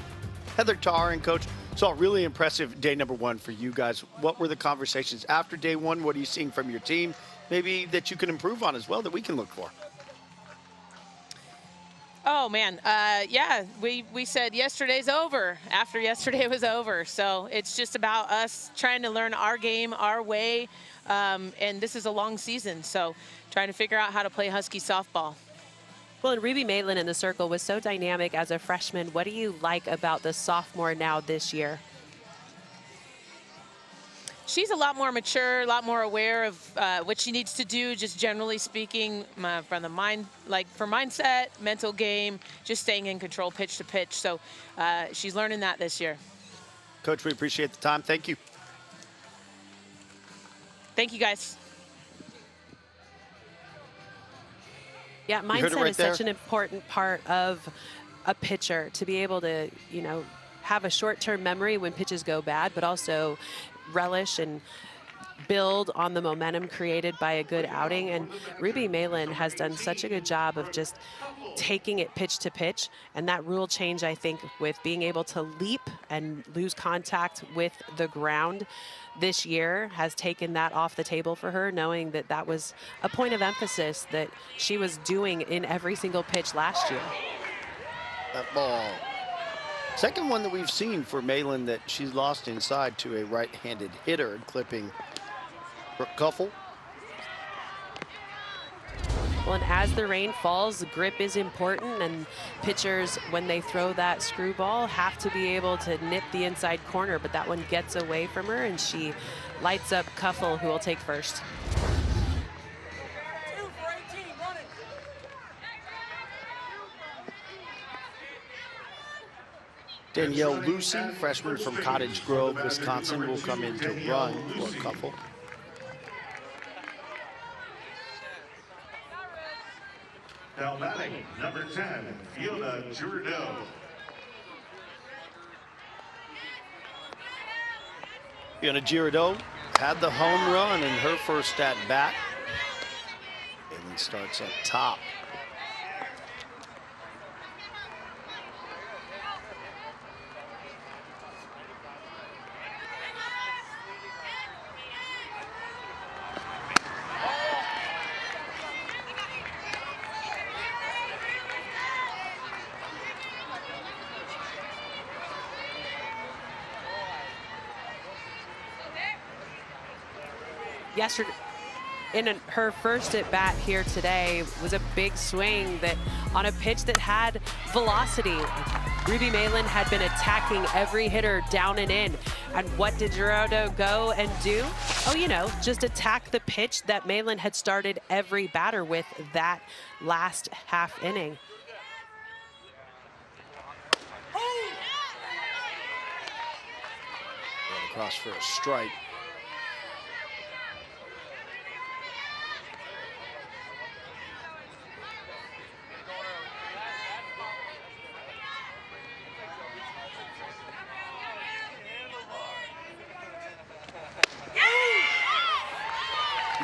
Heather Tarr. And coach, so really impressive day number one for you guys. What were the conversations after day one? What are you seeing from your team? Maybe that you can improve on as well that we can look for? Oh, man. Yeah, we said yesterday's over after yesterday was over. So it's just about us trying to learn our game, our way. And this is a long season, so trying to figure out how to play Husky softball. Well, and Ruby Maitland in the circle was so dynamic as a freshman. What do you like about the sophomore now this year? She's a lot more mature, a lot more aware of what she needs to do, just generally speaking, from the mind, like for mindset, mental game, just staying in control pitch to pitch. So she's learning that this year. Coach, we appreciate the time. Thank you. Thank you, guys. Yeah, mindset is such an important part of a pitcher, to be able to, you know, have a short-term memory when pitches go bad, but also relish and build on the momentum created by a good outing. And Ruby Maitland has done such a good job of just taking it pitch to pitch. And that rule change, I think, with being able to leap and lose contact with the ground this year has taken that off the table for her, knowing that that was a point of emphasis that she was doing in every single pitch last year. That ball. Second one that we've seen for Maitland that she's lost inside to a right-handed hitter, and clipping Brooke Kuffel. Well, and as the rain falls, the grip is important, and pitchers, when they throw that screwball, have to be able to nip the inside corner, but that one gets away from her, and she lights up Kuffel, who will take first. Danielle Lucy, freshman from Cottage Grove, Wisconsin, will come in to run for Kuffel. Now batting, number 10, Fiona Girardeau. Fiona Girardeau had the home run in her first at bat. And starts up top. Yesterday, her first at bat here today was a big swing that on a pitch that had velocity. Ruby Maitland had been attacking every hitter down and in. And what did Girardeau go and do? Oh, you know, just attack the pitch that Maitland had started every batter with that last half inning. And across for a strike.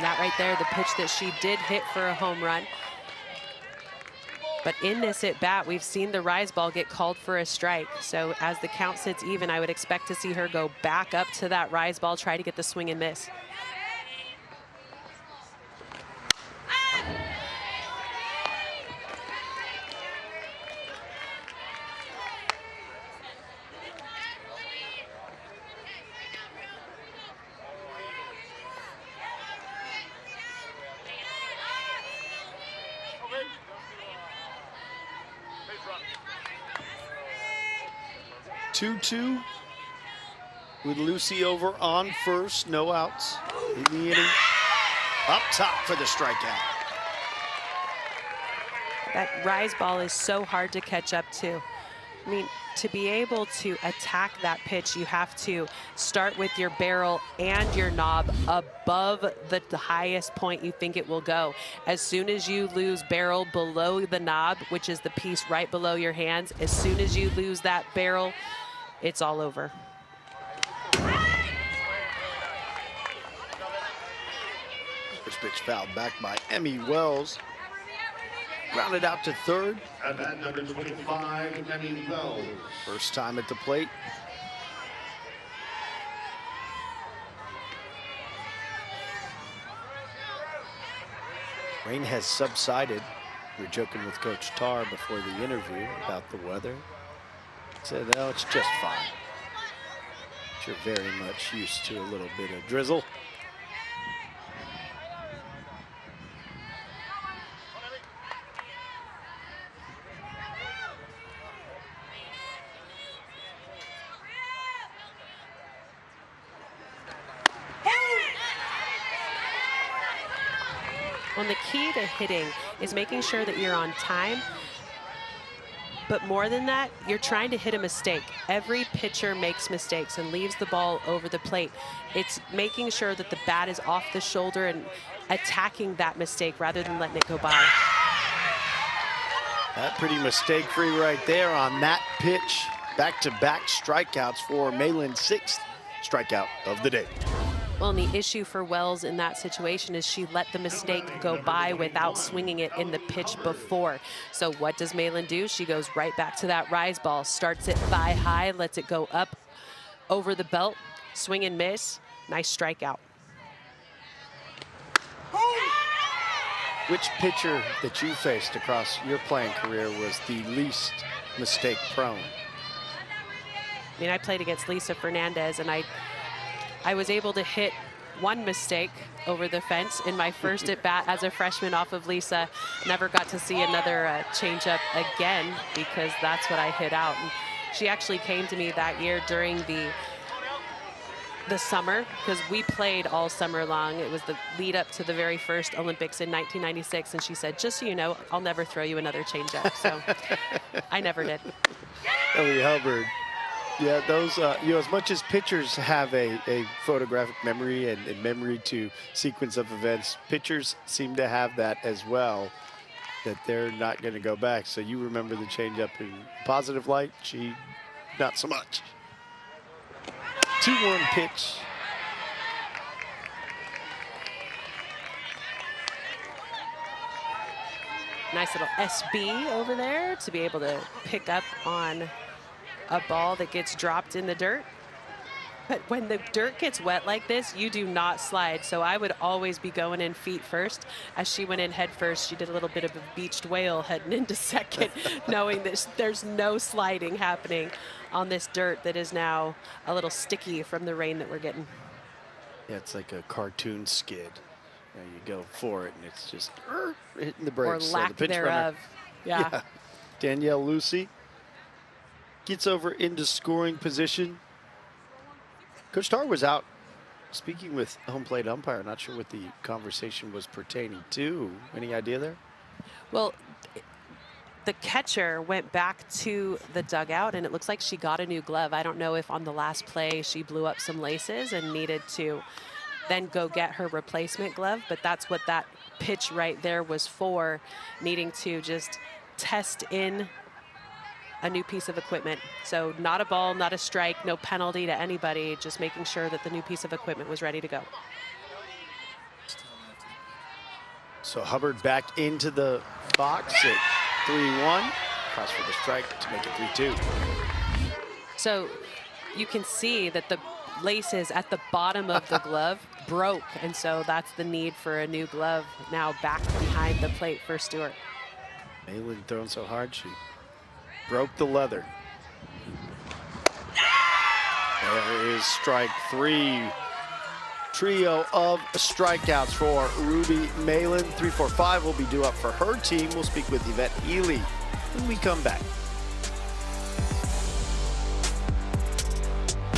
That right there, the pitch that she did hit for a home run. But in this at bat, we've seen the rise ball get called for a strike. So as the count sits even, I would expect to see her go back up to that rise ball, try to get the swing and miss. Two with Lucy over on first, no outs in the inning. Up top for the strikeout. That rise ball is so hard to catch up to. I mean, to be able to attack that pitch, you have to start with your barrel and your knob above the highest point you think it will go. As soon as you lose barrel below the knob, which is the piece right below your hands, as soon as you lose that barrel, it's all over. First pitch fouled back by Emmy Wells. grounded out to third. At bat number 25, Emmy Wells. First time at the plate. Rain has subsided. We were joking with Coach Tar before the interview about the weather. He said, no, it's just fine. You're very much used to a little bit of drizzle. Well, the key to hitting is making sure that you're on time. But more than that, you're trying to hit a mistake. Every pitcher makes mistakes and leaves the ball over the plate. It's making sure that the bat is off the shoulder and attacking that mistake rather than letting it go by. That pretty mistake-free right there on that pitch. Back-to-back strikeouts for Malin's 6th strikeout of the day. Well, and the issue for Wells in that situation is she let the mistake go by without swinging it in the pitch before. So what does Malin do? She goes right back to that rise ball, starts it thigh high, lets it go up over the belt, swing and miss. Nice strikeout. Which pitcher that you faced across your playing career was the least mistake prone? I mean, I played against Lisa Fernandez, and I was able to hit one mistake over the fence in my first at bat as a freshman off of Lisa. Never got to see another changeup again because that's what I hit out. And she actually came to me that year during the summer, because we played all summer long. It was the lead up to the very first Olympics in 1996, and she said, just so you know, I'll never throw you another changeup. So I never did. Ellie Hubbard. Yeah, those, as much as pitchers have a photographic memory and memory to sequence of events, pitchers seem to have that as well, that they're not going to go back. So you remember the changeup in positive light, she not so much. 2-1 pitch. Nice little SB over there to be able to pick up on a ball that gets dropped in the dirt. But when the dirt gets wet like this, you do not slide. So I would always be going in feet first. As she went in head first, she did a little bit of a beached whale heading into second, knowing that there's no sliding happening on this dirt that is now a little sticky from the rain that we're getting. Yeah, it's like a cartoon skid. You go for it, and it's just hitting the brakes. Or lack the pitch thereof. Runner, yeah. Danielle Lucy gets over into scoring position. Coach Tar was out speaking with home plate umpire. Not sure what the conversation was pertaining to. Any idea there? Well, the catcher went back to the dugout, and it looks like she got a new glove. I don't know if on the last play she blew up some laces and needed to then go get her replacement glove, but that's what that pitch right there was for, needing to just test in a new piece of equipment. So not a ball, not a strike, no penalty to anybody, just making sure that the new piece of equipment was ready to go. So Hubbard back into the box at 3-1. Cross for the strike to make it 3-2. So you can see that the laces at the bottom of the glove broke, and so that's the need for a new glove now back behind the plate for Stewart. Malin throwing so hard, she broke the leather. There is strike 3. Trio of strikeouts for Ruby Malin. 3-4-5 will be due up for her team. We'll speak with Yvette Healy when we come back.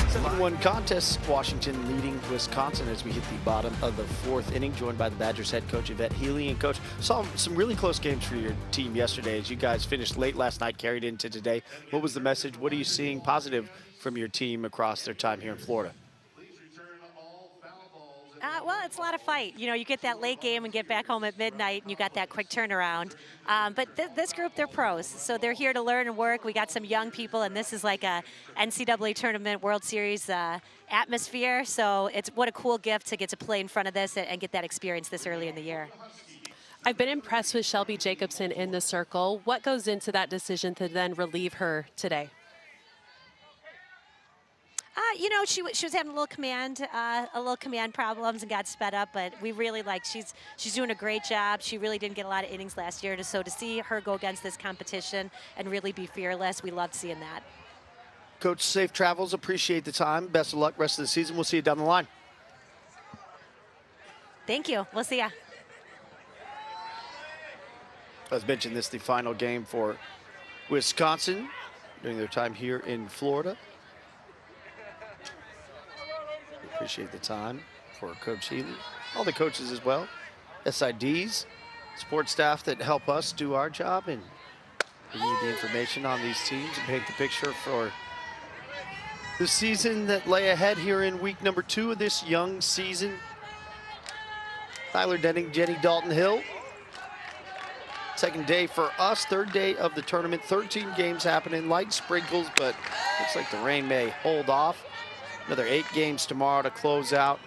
7-1 contest, Washington leading Wisconsin as we hit the bottom of the 4th inning, joined by the Badgers head coach Yvette Healy. And coach, saw some really close games for your team yesterday as you guys finished late last night, carried into today. What was the message? What are you seeing positive from your team across their time here in Florida? Well, it's a lot of fight. You know, you get that late game and get back home at midnight, and you got that quick turnaround. But this group, they're pros, so they're here to learn and work. We got some young people, and this is like a NCAA tournament World Series atmosphere. So it's what a cool gift to get to play in front of this and get that experience this early in the year. I've been impressed with Shelby Jacobson in the circle. What goes into that decision to then relieve her today? You know, she was having a little command problems and got sped up, but we really she's doing a great job. She really didn't get a lot of innings last year, so to see her go against this competition and really be fearless, we loved seeing that. Coach, safe travels. Appreciate the time. Best of luck rest of the season. We'll see you down the line. Thank you. We'll see ya. As mentioned, this is the final game for Wisconsin during their time here in Florida. Appreciate the time for Coach Healy, all the coaches as well, SIDs, support staff that help us do our job and give you the information on these teams and paint the picture for the season that lay ahead here in week number 2 of this young season. Tyler Denning, Jenny Dalton-Hill. Second day for us, third day of the tournament. 13 games happening, light sprinkles, but looks like the rain may hold off. Another 8 games tomorrow to close out.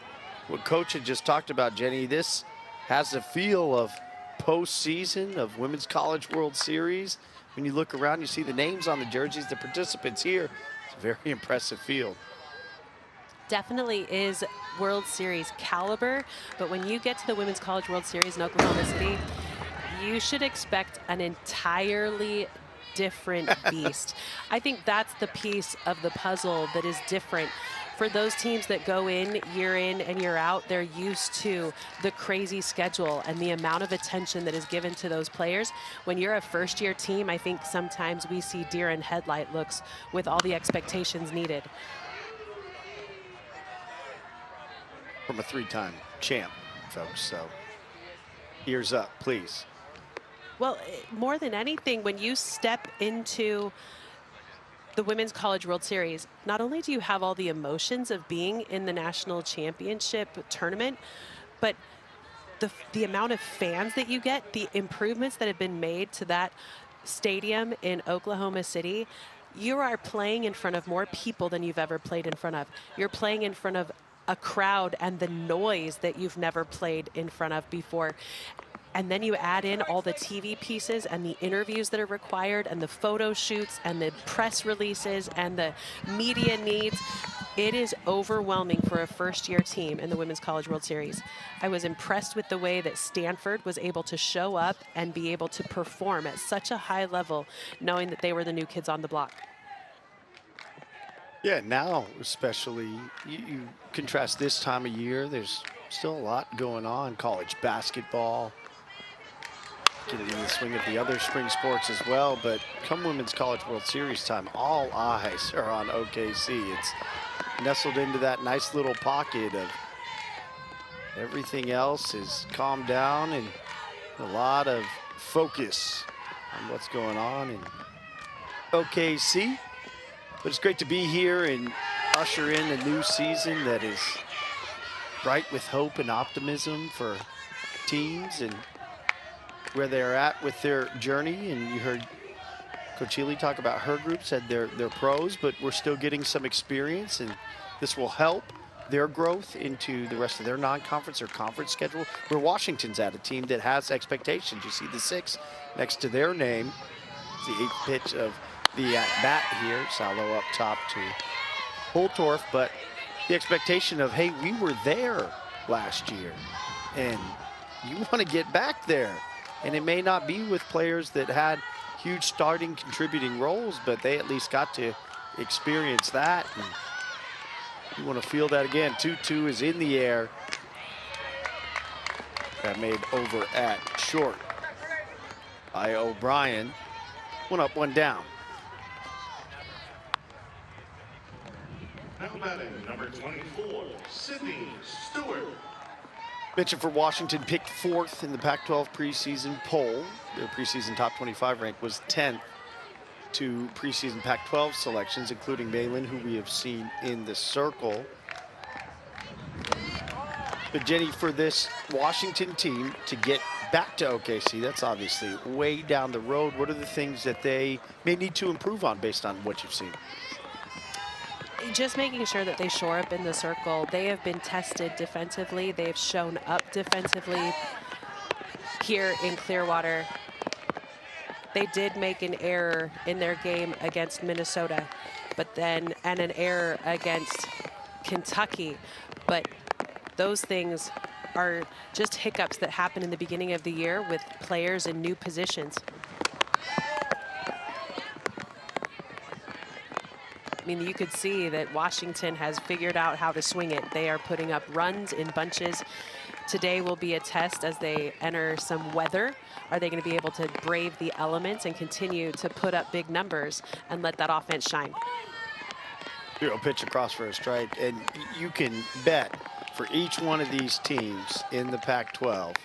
What Coach had just talked about, Jenny, this has the feel of postseason, of Women's College World Series. When you look around, you see the names on the jerseys, the participants here. It's a very impressive field. Definitely is World Series caliber, but when you get to the Women's College World Series in Oklahoma City, you should expect an entirely different beast. I think that's the piece of the puzzle that is different. For those teams that go in and year out, they're used to the crazy schedule and the amount of attention that is given to those players. When you're a first-year team, I think sometimes we see deer in headlight looks with all the expectations needed. From a 3-time champ, folks, so ears up, please. Well, more than anything, when you step into the Women's College World Series, not only do you have all the emotions of being in the national championship tournament, but the amount of fans that you get, the improvements that have been made to that stadium in Oklahoma City, you are playing in front of more people than you've ever played in front of. You're playing in front of a crowd and the noise that you've never played in front of before. And then you add in all the TV pieces and the interviews that are required and the photo shoots and the press releases and the media needs. It is overwhelming for a first-year team in the Women's College World Series. I was impressed with the way that Stanford was able to show up and be able to perform at such a high level, knowing that they were the new kids on the block. Yeah, now especially, you contrast this time of year, there's still a lot going on. College basketball, getting in the swing of the other spring sports as well, but come Women's College World Series time, all eyes are on OKC. It's nestled into that nice little pocket of everything else is calmed down and a lot of focus on what's going on in OKC. But it's great to be here and usher in a new season that is bright with hope and optimism for teams and where they're at with their journey. And you heard Coach Healy talk about her group, said they're pros, but we're still getting some experience, and this will help their growth into the rest of their non-conference or conference schedule, where Washington's at, a team that has expectations. You see the 6 next to their name. It's the 8th pitch of the at-bat here. Salo up top to Holtorf, but the expectation of, hey, we were there last year, and you want to get back there. And it may not be with players that had huge starting contributing roles, but they at least got to experience that. And you want to feel that again. 2-2 is in the air. That made over at short by O'Brien. 1 up, 1 down. Now batting, number 24, Sydney Stewart. Mentioned for Washington, picked 4th in the Pac-12 preseason poll. Their preseason top 25 rank was 10th to preseason Pac-12 selections, including Malin, who we have seen in the circle. But Jenny, for this Washington team to get back to OKC, that's obviously way down the road. What are the things that they may need to improve on based on what you've seen? Just making sure that they shore up in the circle. They have been tested defensively. They've shown up defensively. here in Clearwater. They did make an error in their game against Minnesota, and an error against Kentucky. But those things are just hiccups that happen in the beginning of the year with players in new positions. I mean, you could see that Washington has figured out how to swing it. They are putting up runs in bunches. Today will be a test as they enter some weather. Are they going to be able to brave the elements and continue to put up big numbers and let that offense shine? Zero pitch across for a strike, and you can bet for each one of these teams in the Pac-12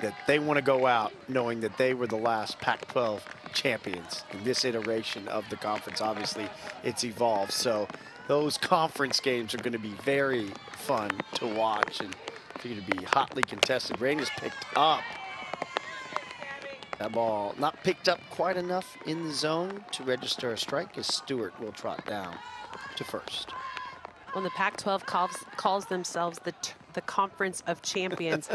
that they want to go out knowing that they were the last Pac-12 champions in this iteration of the conference. Obviously, it's evolved, so those conference games are going to be very fun to watch, and they're going to be hotly contested. Rain is picked up. That ball not picked up quite enough in the zone to register a strike, as Stewart will trot down to first. Well, the Pac-12 calls themselves the Conference of Champions.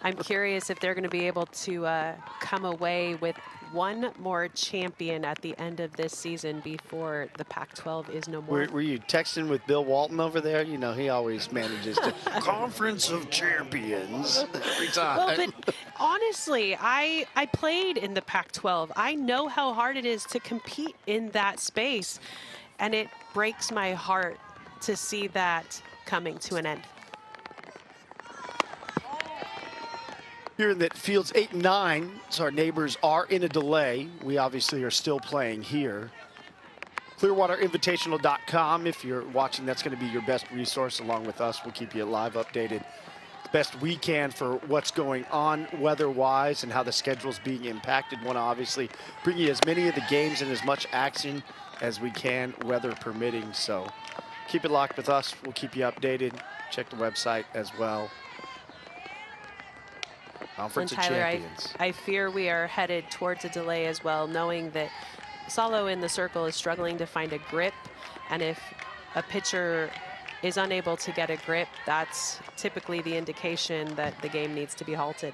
I'm curious if they're going to be able to come away with one more champion at the end of this season before the Pac-12 is no more. Were you texting with Bill Walton over there? You know, he always manages to Conference of Champions every time. Well, but honestly, I played in the Pac-12. I know how hard it is to compete in that space, and it breaks my heart to see that coming to an end. Here that fields 8 and 9, so our neighbors are in a delay. We obviously are still playing here. ClearwaterInvitational.com. If you're watching, that's going to be your best resource along with us. We'll keep you live updated best we can for what's going on weather-wise and how the schedule's being impacted. Want to obviously bring you as many of the games and as much action as we can, weather permitting. So keep it locked with us. We'll keep you updated. Check the website as well. Conference of Champions. I fear we are headed towards a delay as well, knowing that Salo in the circle is struggling to find a grip, and if a pitcher is unable to get a grip, that's typically the indication that the game needs to be halted.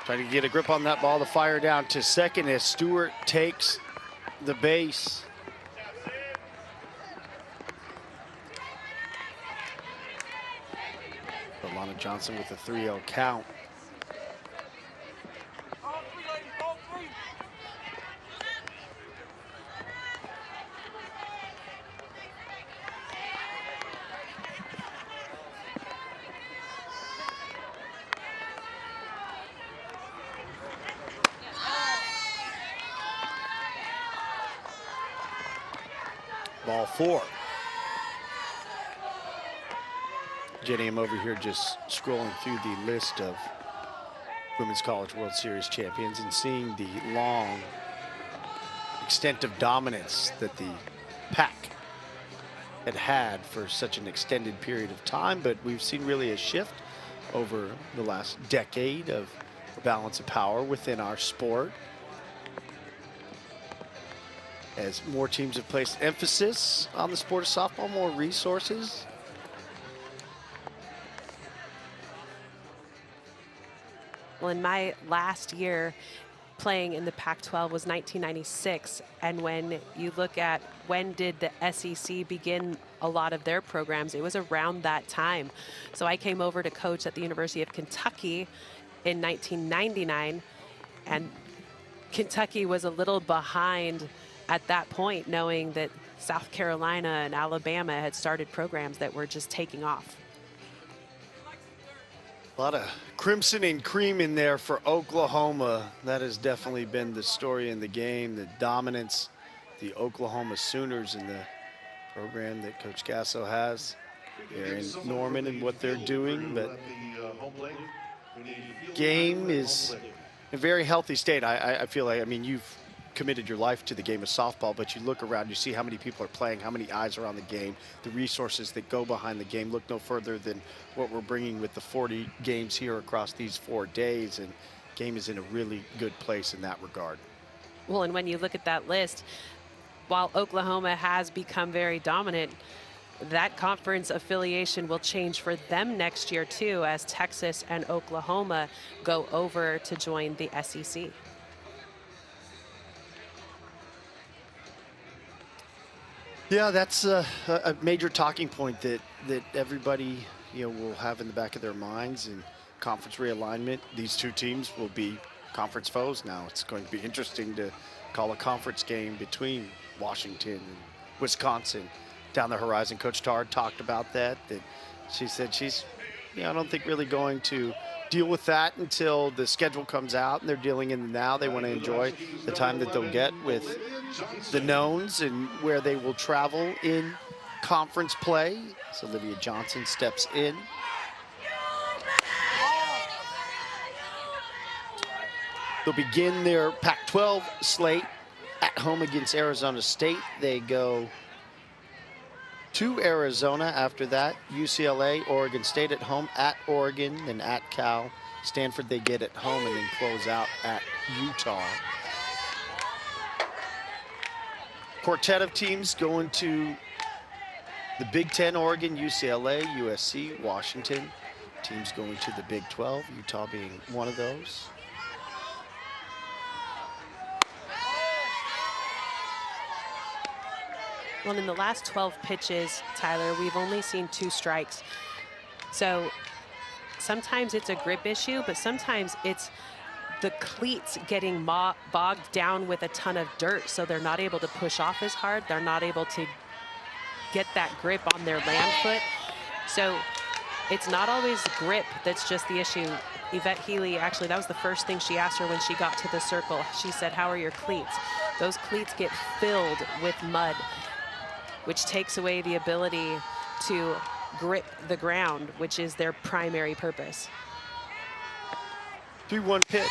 Trying to get a grip on that ball. The fire down to second as Stewart takes the base. Alana Johnson with a 3-0 count. Ball 4. Jenny, I'm over here just scrolling through the list of Women's College World Series champions and seeing the long extent of dominance that the Pac had for such an extended period of time. But we've seen really a shift over the last decade of balance of power within our sport, as more teams have placed emphasis on the sport of softball, more resources. Well, in my last year playing in the Pac-12 was 1996, and when you look at when did the SEC begin a lot of their programs, it was around that time. So I came over to coach at the University of Kentucky in 1999, and Kentucky was a little behind at that point, knowing that South Carolina and Alabama had started programs that were just taking off. A lot of crimson and cream in there for Oklahoma. That has definitely been the story in the game, the dominance, the Oklahoma Sooners in the program that Coach Gasso has here in Norman and what they're doing. But game is in a very healthy state. I feel like, I mean, you've committed your life to the game of softball, but you look around, you see how many people are playing, how many eyes are on the game, the resources that go behind the game. Look no further than what we're bringing with the 40 games here across these 4 days, and game is in a really good place in that regard. Well, and when you look at that list, while Oklahoma has become very dominant, that conference affiliation will change for them next year too, as Texas and Oklahoma go over to join the SEC. Yeah, that's a major talking point that everybody will have in the back of their minds. And conference realignment, these two teams will be conference foes now. It's going to be interesting to call a conference game between Washington and Wisconsin down the horizon. Coach Tard talked about that she said she's, I don't think really going to deal with that until the schedule comes out, and they're dealing in now. They want to enjoy the time that they'll get with the knowns and where they will travel in conference play. So Olivia Johnson steps in. They'll begin their Pac-12 slate at home against Arizona State. They go to Arizona after that. UCLA, Oregon State at home, at Oregon, then at Cal. Stanford they get at home, and then close out at Utah. Quartet of teams going to the Big Ten: Oregon, UCLA, USC, Washington. Teams going to the Big 12, Utah being one of those. Well, in the last 12 pitches, Tyler, we've only seen 2 strikes. So sometimes it's a grip issue, but sometimes it's the cleats getting bogged down with a ton of dirt, so they're not able to push off as hard. They're not able to get that grip on their land foot. So it's not always grip that's just the issue. Yvette Healy, actually, that was the first thing she asked her when she got to the circle. She said, "How are your cleats?" Those cleats get filled with mud, which takes away the ability to grip the ground, which is their primary purpose. 3-1 pitch.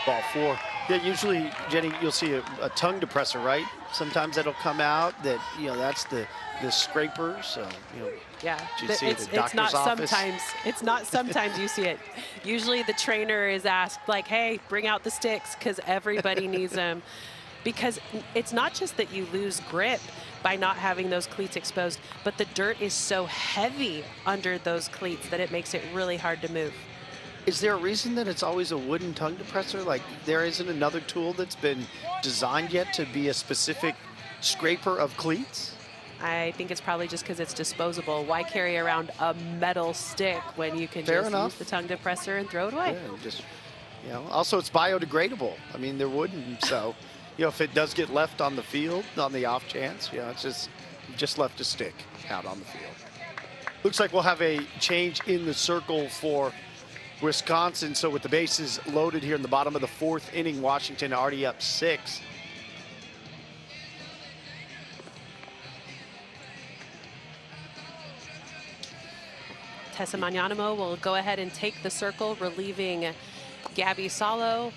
Ball 4. Yeah, usually, Jenny, you'll see a tongue depressor, right? Sometimes that'll come out that, that's the scraper. So, yeah, you see it at the it's not doctor's office? sometimes. It's not sometimes you see it. Usually the trainer is asked, like, hey, bring out the sticks, because everybody needs them. Because it's not just that you lose grip by not having those cleats exposed, but the dirt is so heavy under those cleats that it makes it really hard to move. Is there a reason that it's always a wooden tongue depressor? Like, there isn't another tool that's been designed yet to be a specific scraper of cleats? I think it's probably just because it's disposable. Why carry around a metal stick when you can Fair just enough. use the tongue depressor and throw it away? Yeah, also it's biodegradable. I mean, they're wooden, so if it does get left on the field on the off chance, it's just left a stick out on the field. Looks like we'll have a change in the circle for Wisconsin. So with the bases loaded here in the bottom of the 4th inning, Washington already up 6. Tessa Magnanimo will go ahead and take the circle, relieving Gabby Salo.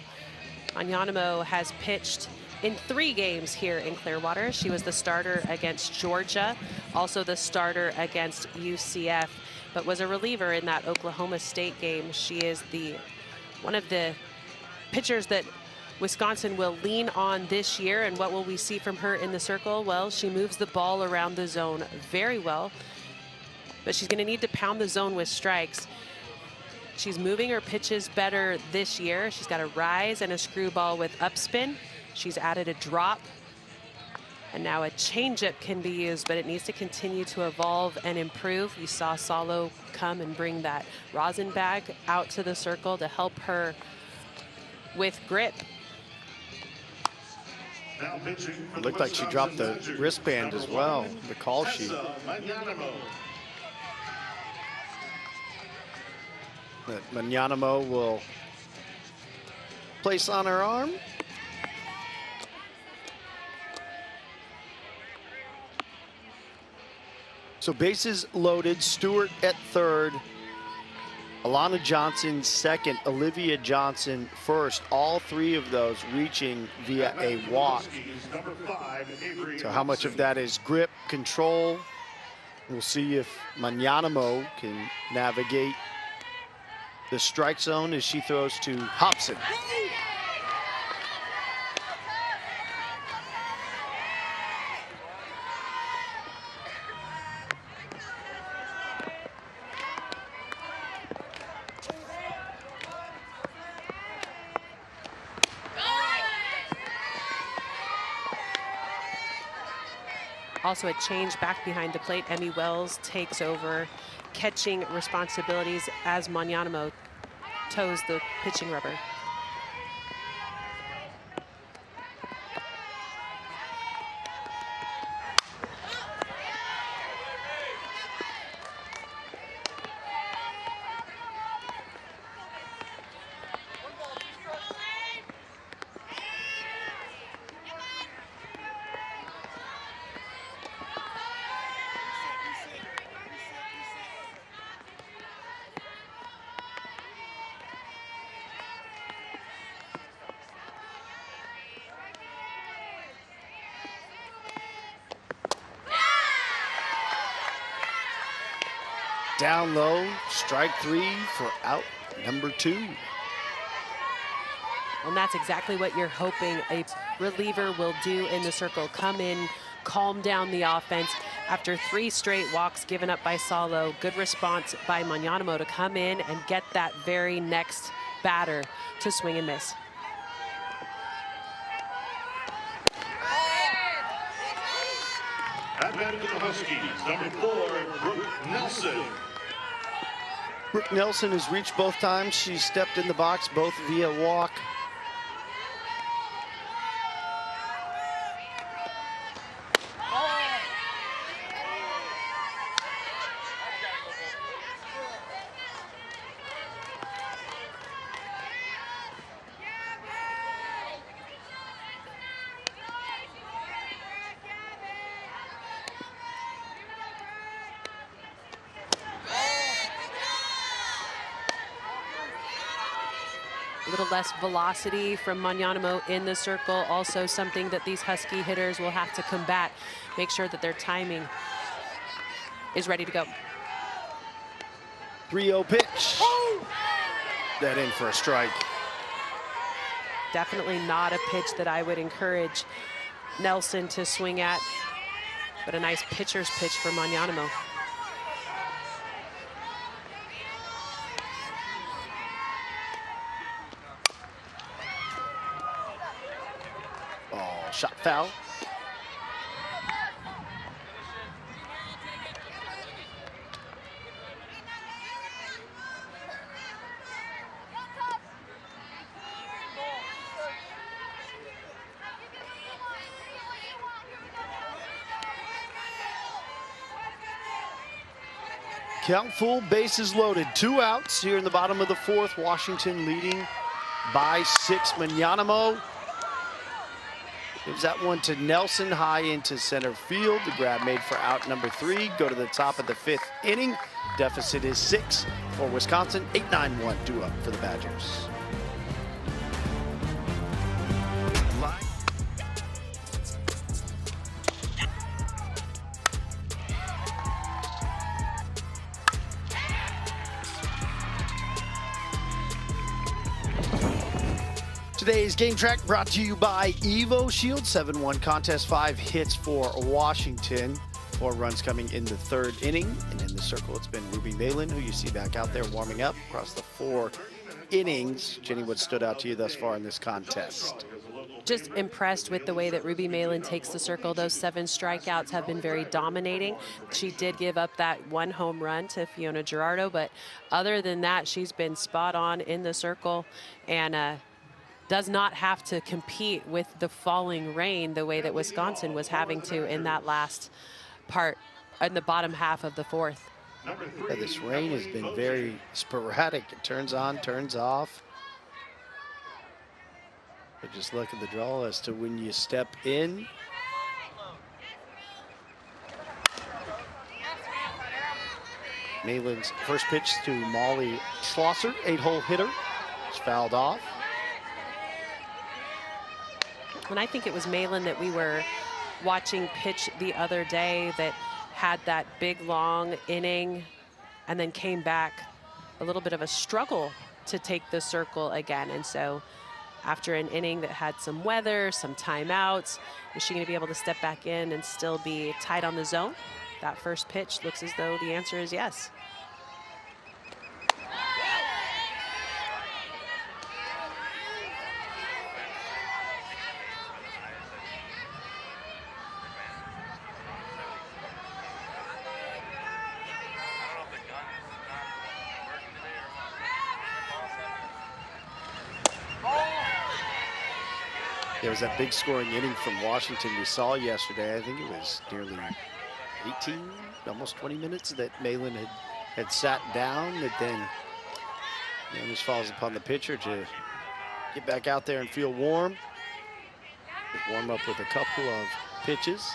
Magnanimo has pitched in 3 games here in Clearwater. She was the starter against Georgia, also the starter against UCF, but was a reliever in that Oklahoma State game. She is one of the pitchers that Wisconsin will lean on this year. And what will we see from her in the circle? Well, she moves the ball around the zone very well, but she's going to need to pound the zone with strikes. She's moving her pitches better this year. She's got a rise and a screwball with upspin. She's added a drop, and now a changeup can be used, but it needs to continue to evolve and improve. You saw Salo come and bring that rosin bag out to the circle to help her with grip. It looked like she dropped the wristband as well, the call sheet. That Magnanimo will place on her arm. So bases loaded, Stewart at 3rd, Alana Johnson 2nd, Olivia Johnson 1st. All 3 of those reaching via a walk. So how much of that is grip, control? We'll see if Magnanimo can navigate the strike zone as she throws to Hobson. Also a change back behind the plate. Emmy Wells takes over catching responsibilities as Magnanimo toes the pitching rubber. Down low, strike 3 for out number 2. And that's exactly what you're hoping a reliever will do in the circle. Come in, calm down the offense. After 3 straight walks given up by Salo, good response by Magnanimo to come in and get that very next batter to swing and miss. At bat for the Huskies, number 4, Brooke Nelson. Brooke Nelson has reached both times. She stepped in the box, both via walk. A little less velocity from Magnanimo in the circle. Also something that these Husky hitters will have to combat. Make sure that their timing is ready to go. 3-0 pitch. That in for a strike. Definitely not a pitch that I would encourage Nelson to swing at, but a nice pitcher's pitch for Magnanimo. Oh, shot foul. Count full, bases loaded. 2 outs here in the bottom of the 4th. Washington leading by 6. Magnanimo gives that one to Nelson high into center field. The grab made for out number 3. Go to the top of the 5th inning. Deficit is 6 for Wisconsin. 8-9-1 due up for the Badgers. Today's game track brought to you by Evo Shield. 7-1 contest, 5 hits for Washington. 4 runs coming in the 3rd inning. And in the circle, it's been Ruby Malin, who you see back out there warming up across the 4 innings. Jenny, what stood out to you thus far in this contest? Just impressed with the way that Ruby Malin takes the circle. Those 7 strikeouts have been very dominating. She did give up that 1 home run to Fiona Gerardo, but other than that, she's been spot on in the circle and does not have to compete with the falling rain the way that Wisconsin was having to in that last part in the bottom half of the 4th. Yeah, this rain has been very sporadic. It turns on, turns off. But just look at the draw as to when you step in. Malin's first pitch to Molly Schlosser, 8-hole hitter. It's fouled off. And I think it was Malin that we were watching pitch the other day that had that big, long inning and then came back a little bit of a struggle to take the circle again. And so after an inning that had some weather, some timeouts, is she going to be able to step back in and still be tight on the zone? That first pitch looks as though the answer is yes. There was that big scoring inning from Washington we saw yesterday. I think it was nearly 18, almost 20 minutes that Malin had sat down. That then just falls upon the pitcher to get back out there and feel warm. Warm up with a couple of pitches.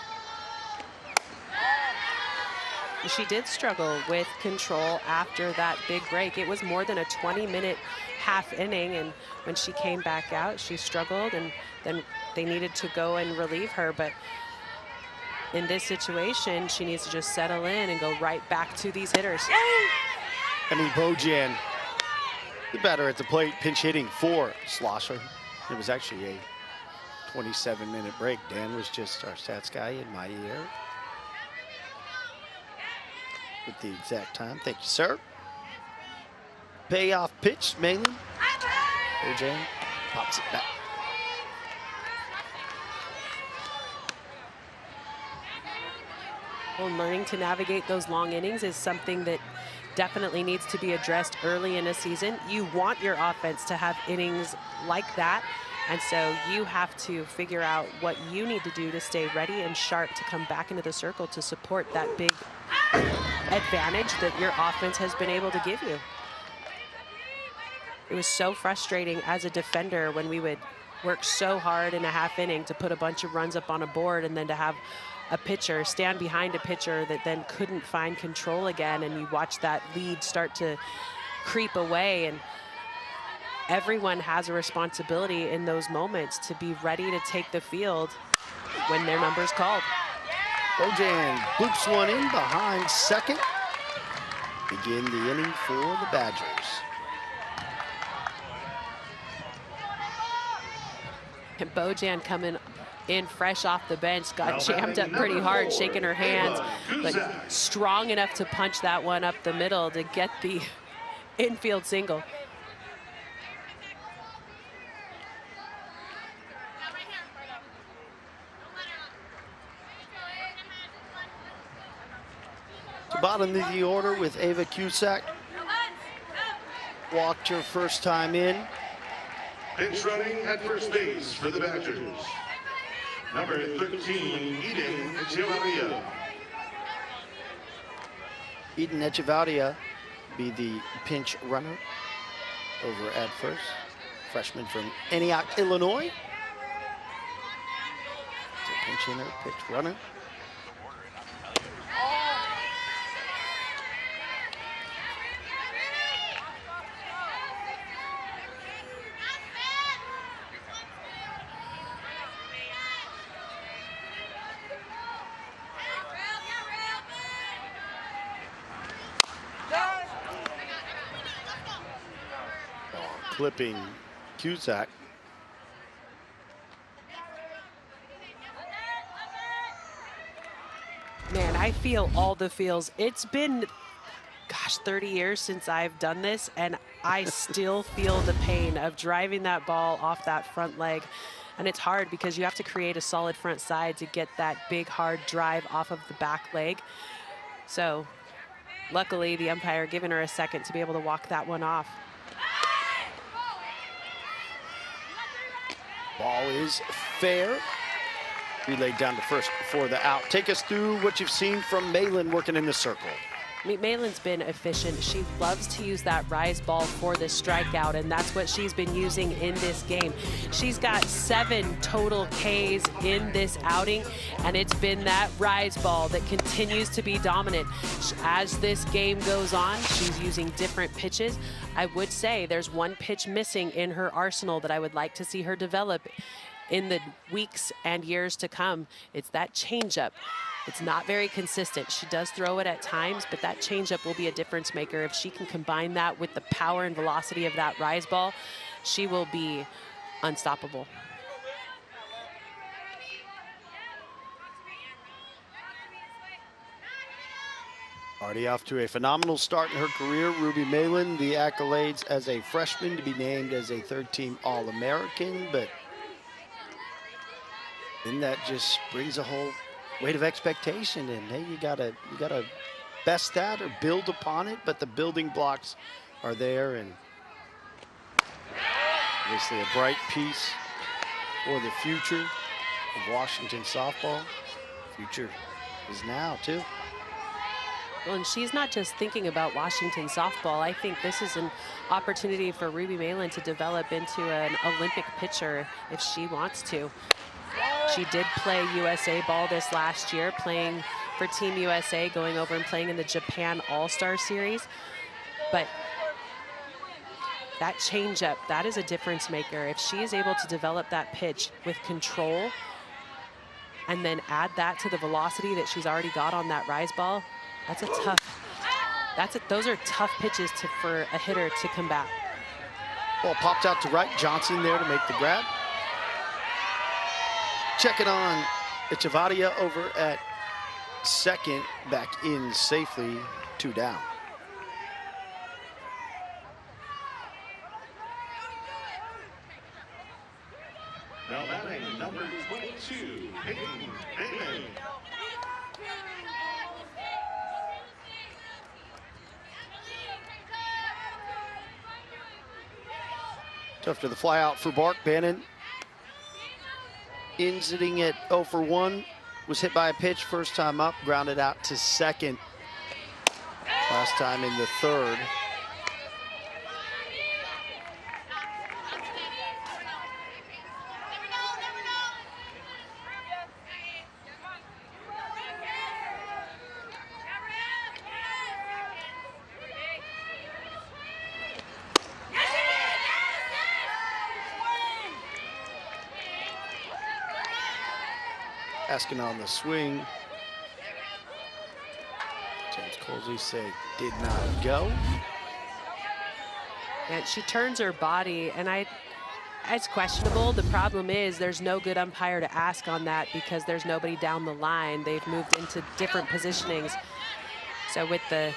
She did struggle with control after that big break. It was more than a 20-minute half inning, and when she came back out, she struggled, and then they needed to go and relieve her. But in this situation, she needs to just settle in and go right back to these hitters. I mean, Bojan, the batter at the plate, pinch hitting for Schlosser. It was actually a 27-minute break. Dan was just our stats guy in my ear with the exact time. Thank you, sir. Payoff pitch, Malin. Bojan pops it back. Well, learning to navigate those long innings is something that definitely needs to be addressed early in a season. You want your offense to have innings like that, and so you have to figure out what you need to do to stay ready and sharp to come back into the circle to support that big advantage that your offense has been able to give you. It was so frustrating as a defender when we would work so hard in a half inning to put a bunch of runs up on a board, and then to have a pitcher stand behind a pitcher that then couldn't find control again, and you watch that lead start to creep away. And everyone has a responsibility in those moments to be ready to take the field when their number's called. Bojan bloops one in behind second. Begin the inning for the Badgers. And Bojan coming in fresh off the bench, got jammed up pretty hard, shaking her hands, but strong enough to punch that one up the middle to get the infield single. To bottom of the order with Ava Cusack. Walked her first time in. Pinch running at first base for the Badgers. Number 13, Eden Echevarria. Eden Echevarria be the pinch runner over at first. Freshman from Antioch, Illinois. So pinch hitter, pinch runner. Clipping Cusack. Man, I feel all the feels. It's been, gosh, 30 years since I've done this, and I still feel the pain of driving that ball off that front leg. And it's hard because you have to create a solid front side to get that big, hard drive off of the back leg. So luckily, the umpire giving her a second to be able to walk that one off. Ball is fair. Relayed down to first for the out. Take us through what you've seen from Malin working in the circle. Malin's been efficient. She loves to use that rise ball for the strikeout, and that's what she's been using in this game. She's got 7 total Ks in this outing, and it's been that rise ball that continues to be dominant. As this game goes on, she's using different pitches. I would say there's one pitch missing in her arsenal that I would like to see her develop in the weeks and years to come. It's that changeup. It's not very consistent. She does throw it at times, but that changeup will be a difference maker. If she can combine that with the power and velocity of that rise ball, she will be unstoppable. Already off to a phenomenal start in her career, Ruby Malin, the accolades as a freshman to be named as a third-team All-American, but then that just brings a whole weight of expectation, and hey, you gotta best that or build upon it, but the building blocks are there, and obviously a bright piece for the future of Washington softball. Future is now, too. Well, and she's not just thinking about Washington softball. I think this is an opportunity for Ruby Meylan to develop into an Olympic pitcher if she wants to. She did play USA ball this last year, playing for Team USA, going over and playing in the Japan All-Star Series. But that changeup, that is a difference maker. If she is able to develop that pitch with control and then add that to the velocity that she's already got on that rise ball, that's a tough, those are tough pitches for a hitter to combat. Ball popped out to right. Johnson there to make the grab. Check it on Echevarria over at second, back in safely, 2 down. Now batting number 22, Peyton Meylan. After the fly out for Bark, Bannon sitting at 0 for 1, was hit by a pitch first time up, grounded out to second last time in the third. Asking on the swing. James Colsey said did not go. And she turns her body, and it's questionable. The problem is there's no good umpire to ask on that because there's nobody down the line. They've moved into different positionings. So with the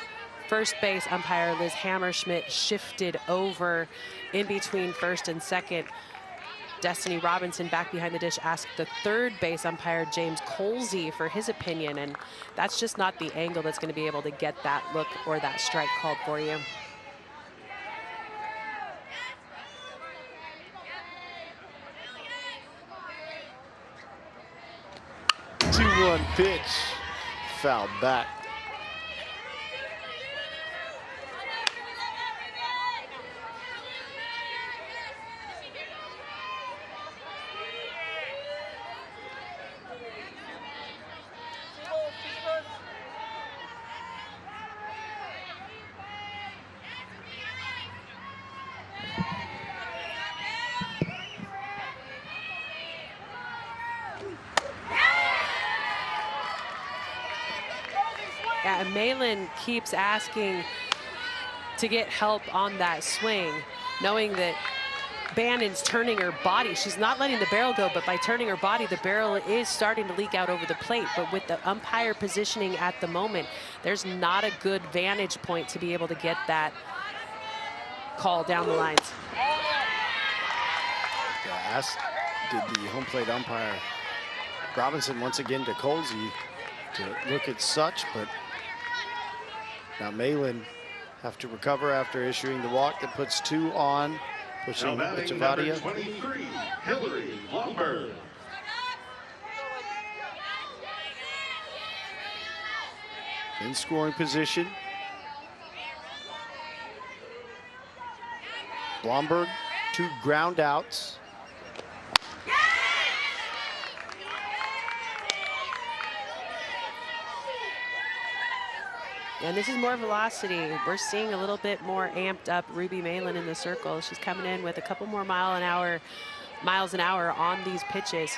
first base umpire, Liz Hammerschmidt, shifted over in between first and second. Destiny Robinson back behind the dish asked the third base umpire, James Colsey, for his opinion, and that's just not the angle that's going to be able to get that look or that strike called for you. 2-1 pitch, fouled back. Yeah, Meylan keeps asking to get help on that swing, knowing that Bannon's turning her body. She's not letting the barrel go, but by turning her body, the barrel is starting to leak out over the plate. But with the umpire positioning at the moment, there's not a good vantage point to be able to get that call down the lines. Yeah, did the home plate umpire Robinson once again to Colsey to look at such, but now Meylan have to recover after issuing the walk that puts 2 on, pushing Echevarria. 23, Hillary Blomberg. In scoring position. Blomberg, 2 ground outs. And this is more velocity. We're seeing a little bit more amped up Ruby Meylan in the circle. She's coming in with a couple more miles an hour on these pitches.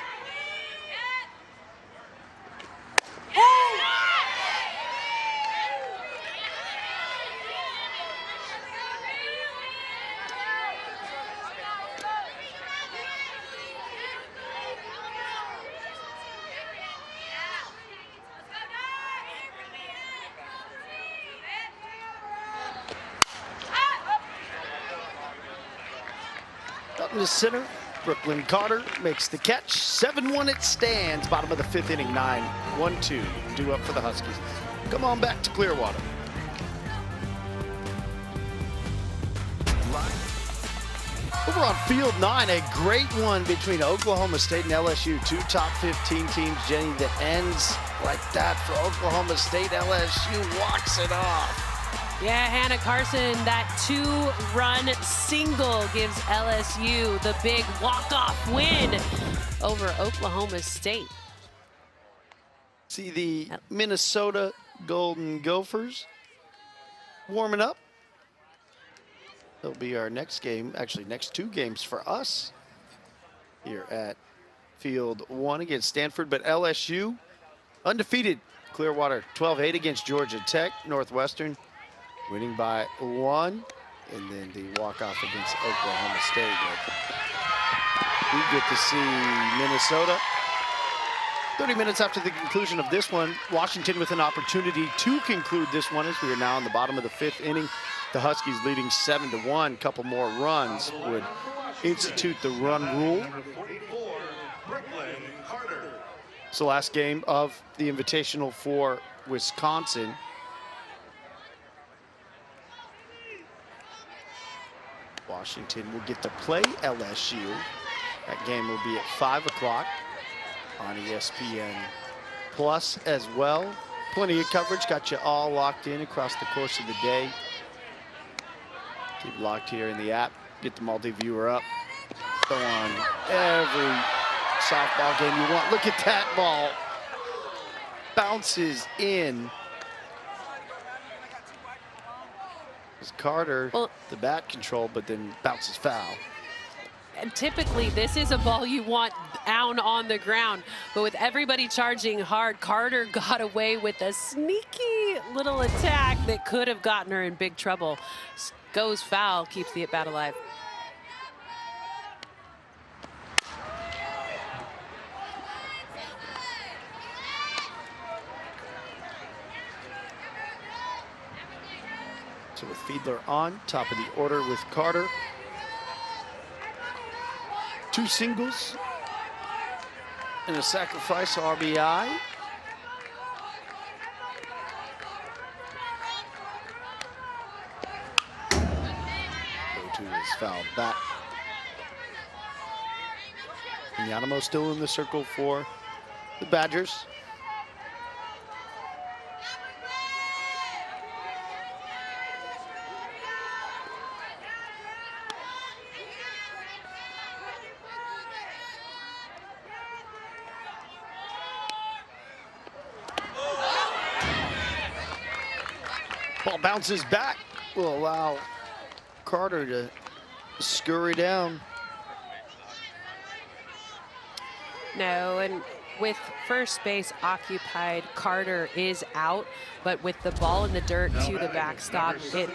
Up in the center, Brooklyn Carter makes the catch. 7-1 it stands. Bottom of the 5th inning, 9-1-2. Due up for the Huskies. Come on back to Clearwater. Over on field 9, a great one between Oklahoma State and LSU. Two top 15 teams, Jenny, that ends like that for Oklahoma State. LSU walks it off. Yeah, Hannah Carson, that 2-run single gives LSU the big walk-off win over Oklahoma State. See the Minnesota Golden Gophers warming up. It'll be our next game, actually next 2 games for us here at Field 1 against Stanford. But LSU, undefeated. Clearwater 12-8 against Georgia Tech. Northwestern winning by 1. And then the walk-off against Oklahoma State. But we get to see Minnesota. 30 minutes after the conclusion of this one, Washington with an opportunity to conclude this one as we are now in the bottom of the 5th inning. The Huskies leading 7-1. Couple more runs would institute the run rule. It's the last game of the Invitational for Wisconsin. Washington will get to play LSU. That game will be at 5 o'clock on ESPN Plus as well. Plenty of coverage, got you all locked in across the course of the day. Keep locked here in the app. Get the multi-viewer up. Go on every softball game you want. Look at that ball. Bounces in. It's Carter, the bat control, but then bounces foul. And typically, this is a ball you want down on the ground. But with everybody charging hard, Carter got away with a sneaky little attack that could have gotten her in big trouble. Goes foul, keeps the at-bat alive. So with Fiedler on, top of the order with Carter. 2 singles and a sacrifice RBI. Is fouled back. Yanamo still in the circle for the Badgers. Ball bounces back, will allow Carter to scurry down. No, and with first base occupied, Carter is out, but with the ball in the dirt to the backstop, it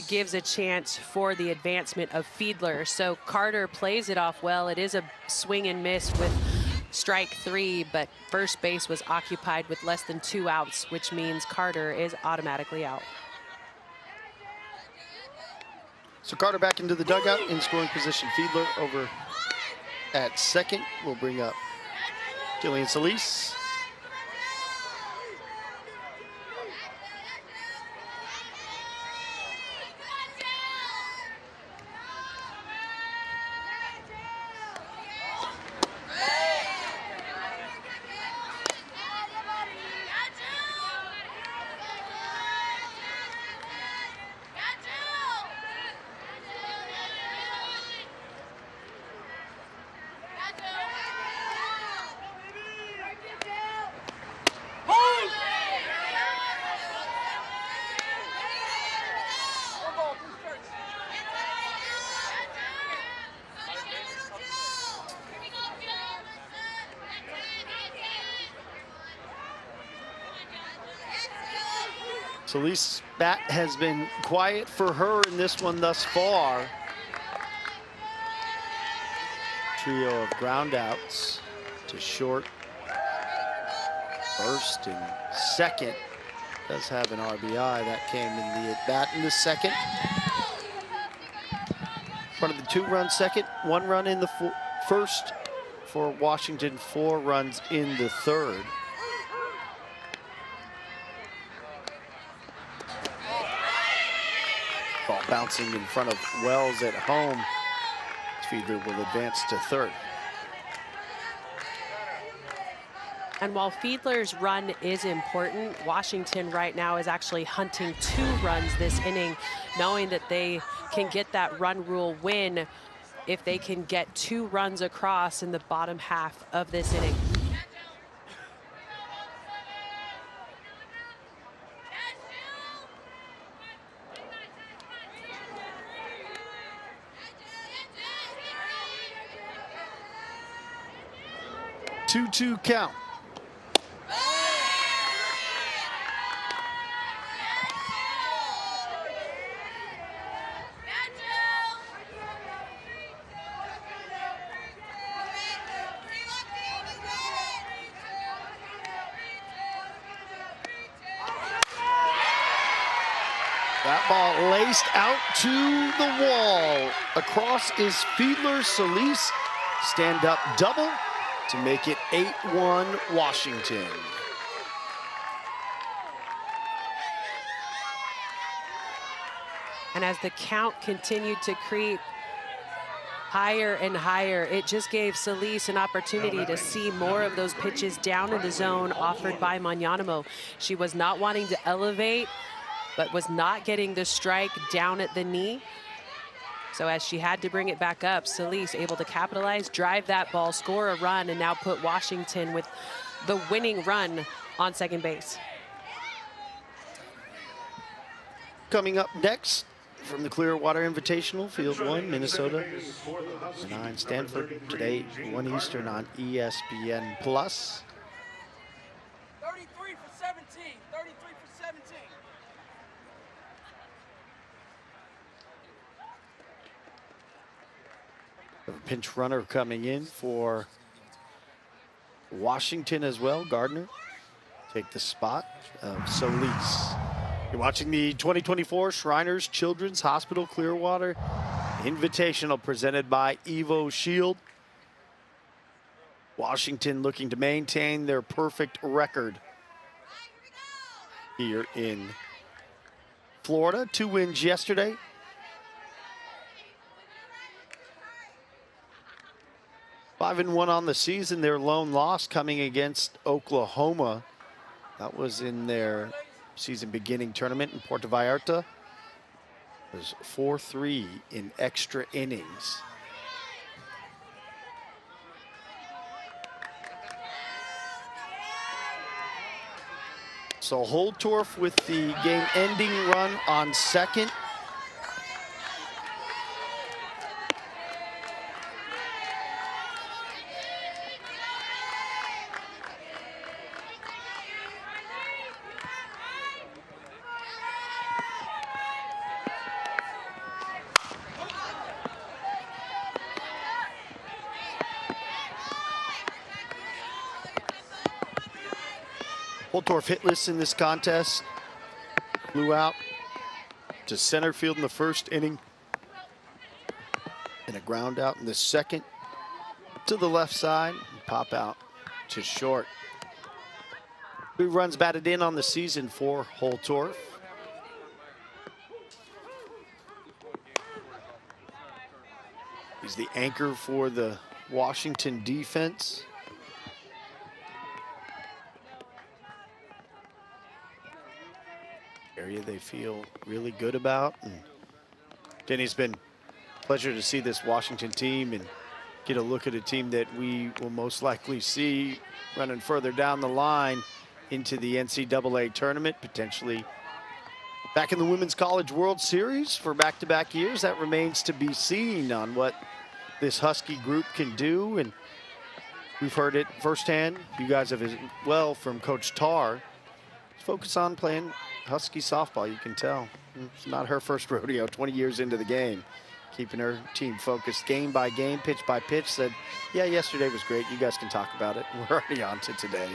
gives a chance for the advancement of Fiedler. So Carter plays it off well. It is a swing and miss with strike 3, but first base was occupied with less than 2 outs, which means Carter is automatically out. So Carter back into the dugout in scoring position. Fiedler over at second. We'll bring up Jillian Solis. Solis' bat has been quiet for her in this one thus far. Trio of ground outs to short, first and second. Does have an RBI that came in the at bat in the second. Front of the 2-run second, 1 run in the first for Washington, 4 runs in the third. Ball Ball bouncing in front of Wells at home. Fiedler will advance to third. And while Fiedler's run is important, Washington right now is actually hunting 2 runs this inning, knowing that they can get that run rule win if they can get 2 runs across in the bottom half of this inning. Two count. That ball laced out to the wall. Across is Fiedler. Solis stand up double to make it 8-1 Washington. And as the count continued to creep higher and higher, it just gave Solis an opportunity to see more of those pitches down in the zone offered by Magnanimo. She was not wanting to elevate, but was not getting the strike down at the knee. So as she had to bring it back up, Solis able to capitalize, drive that ball, score a run, and now put Washington with the winning run on second base. Coming up next from the Clearwater Invitational, Field 1, Minnesota, 9 Stanford, today 1 Eastern on ESPN+. 33 for 17. 33 for 17. A pinch runner coming in for Washington as well. Gardner take the spot of Solis. You're watching the 2024 Shriners Children's Hospital Clearwater Invitational presented by Evo Shield. Washington looking to maintain their perfect record here in Florida. 2 wins yesterday. Five and 1 on the season. Their lone loss coming against Oklahoma. That was in their season beginning tournament in Puerto Vallarta. It was 4-3 in extra innings. So Holtorf with the game-ending run on second. Holtorf hitless in this contest. Flew out to center field in the first inning. And a ground out in the second to the left side. And pop out to short. 3 runs batted in on the season for Holtorf. He's the anchor for the Washington defense. Area they feel really good about. And Denny, it's been a pleasure to see this Washington team and get a look at a team that we will most likely see running further down the line into the NCAA tournament, potentially back in the Women's College World Series for back-to-back years. That remains to be seen on what this Husky group can do. And we've heard it firsthand. You guys have as well from Coach Tarr. Focus on playing Husky softball, you can tell. It's not her first rodeo, 20 years into the game. Keeping her team focused game by game, pitch by pitch. Said, yeah, yesterday was great. You guys can talk about it. We're already on to today.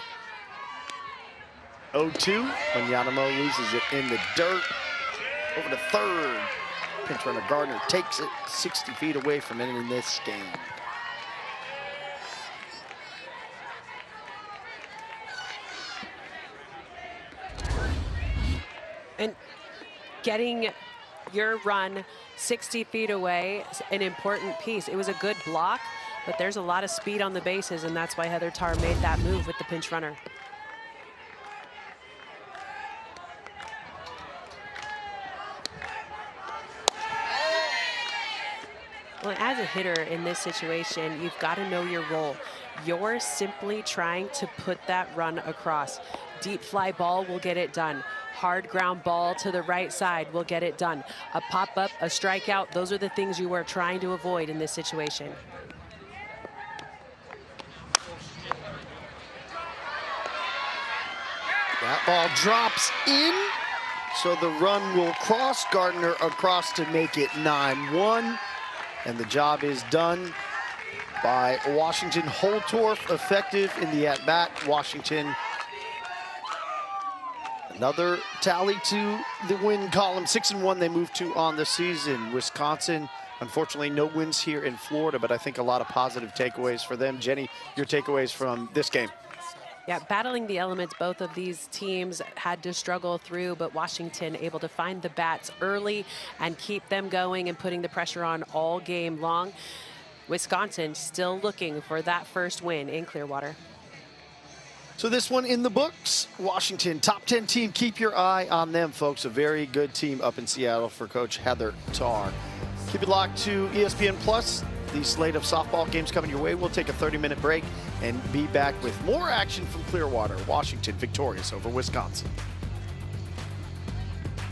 0-2. Magnanimo loses it in the dirt. Over to third. Pinch runner Gardner takes it 60 feet away from it in this game. And getting your run 60 feet away, an important piece. It was a good block, but there's a lot of speed on the bases, and that's why Heather Tarr made that move with the pinch runner. Well, as a hitter in this situation, you've got to know your role. You're simply trying to put that run across. Deep fly ball will get it done. Hard ground ball to the right side will get it done. A pop-up, a strikeout, those are the things you are trying to avoid in this situation. That ball drops in, so the run will cross. Gardner across to make it 9-1. And the job is done by Washington. Holtorf effective in the at-bat. Washington, another tally to the win column. 6-1 they move to on the season. Wisconsin, unfortunately, no wins here in Florida, but I think a lot of positive takeaways for them. Jenny, your takeaways from this game? Yeah, battling the elements, both of these teams had to struggle through, but Washington able to find the bats early and keep them going and putting the pressure on all game long. Wisconsin still looking for that first win in Clearwater. So this one in the books. Washington, top 10 team. Keep your eye on them, folks. A very good team up in Seattle for Coach Heather Tarr. Keep it locked to ESPN Plus. The slate of softball games coming your way. We'll take a 30-minute break and be back with more action from Clearwater. Washington victorious over Wisconsin.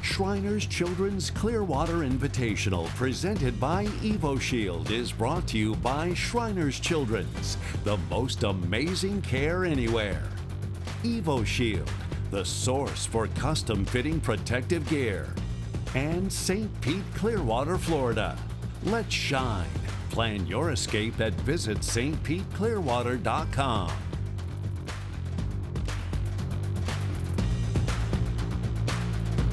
Shriners Children's Clearwater Invitational, presented by EvoShield, is brought to you by Shriners Children's, the most amazing care anywhere. EvoShield, the source for custom fitting protective gear. And St. Pete Clearwater, Florida. Let's shine. Plan your escape at visitstpeteclearwater.com.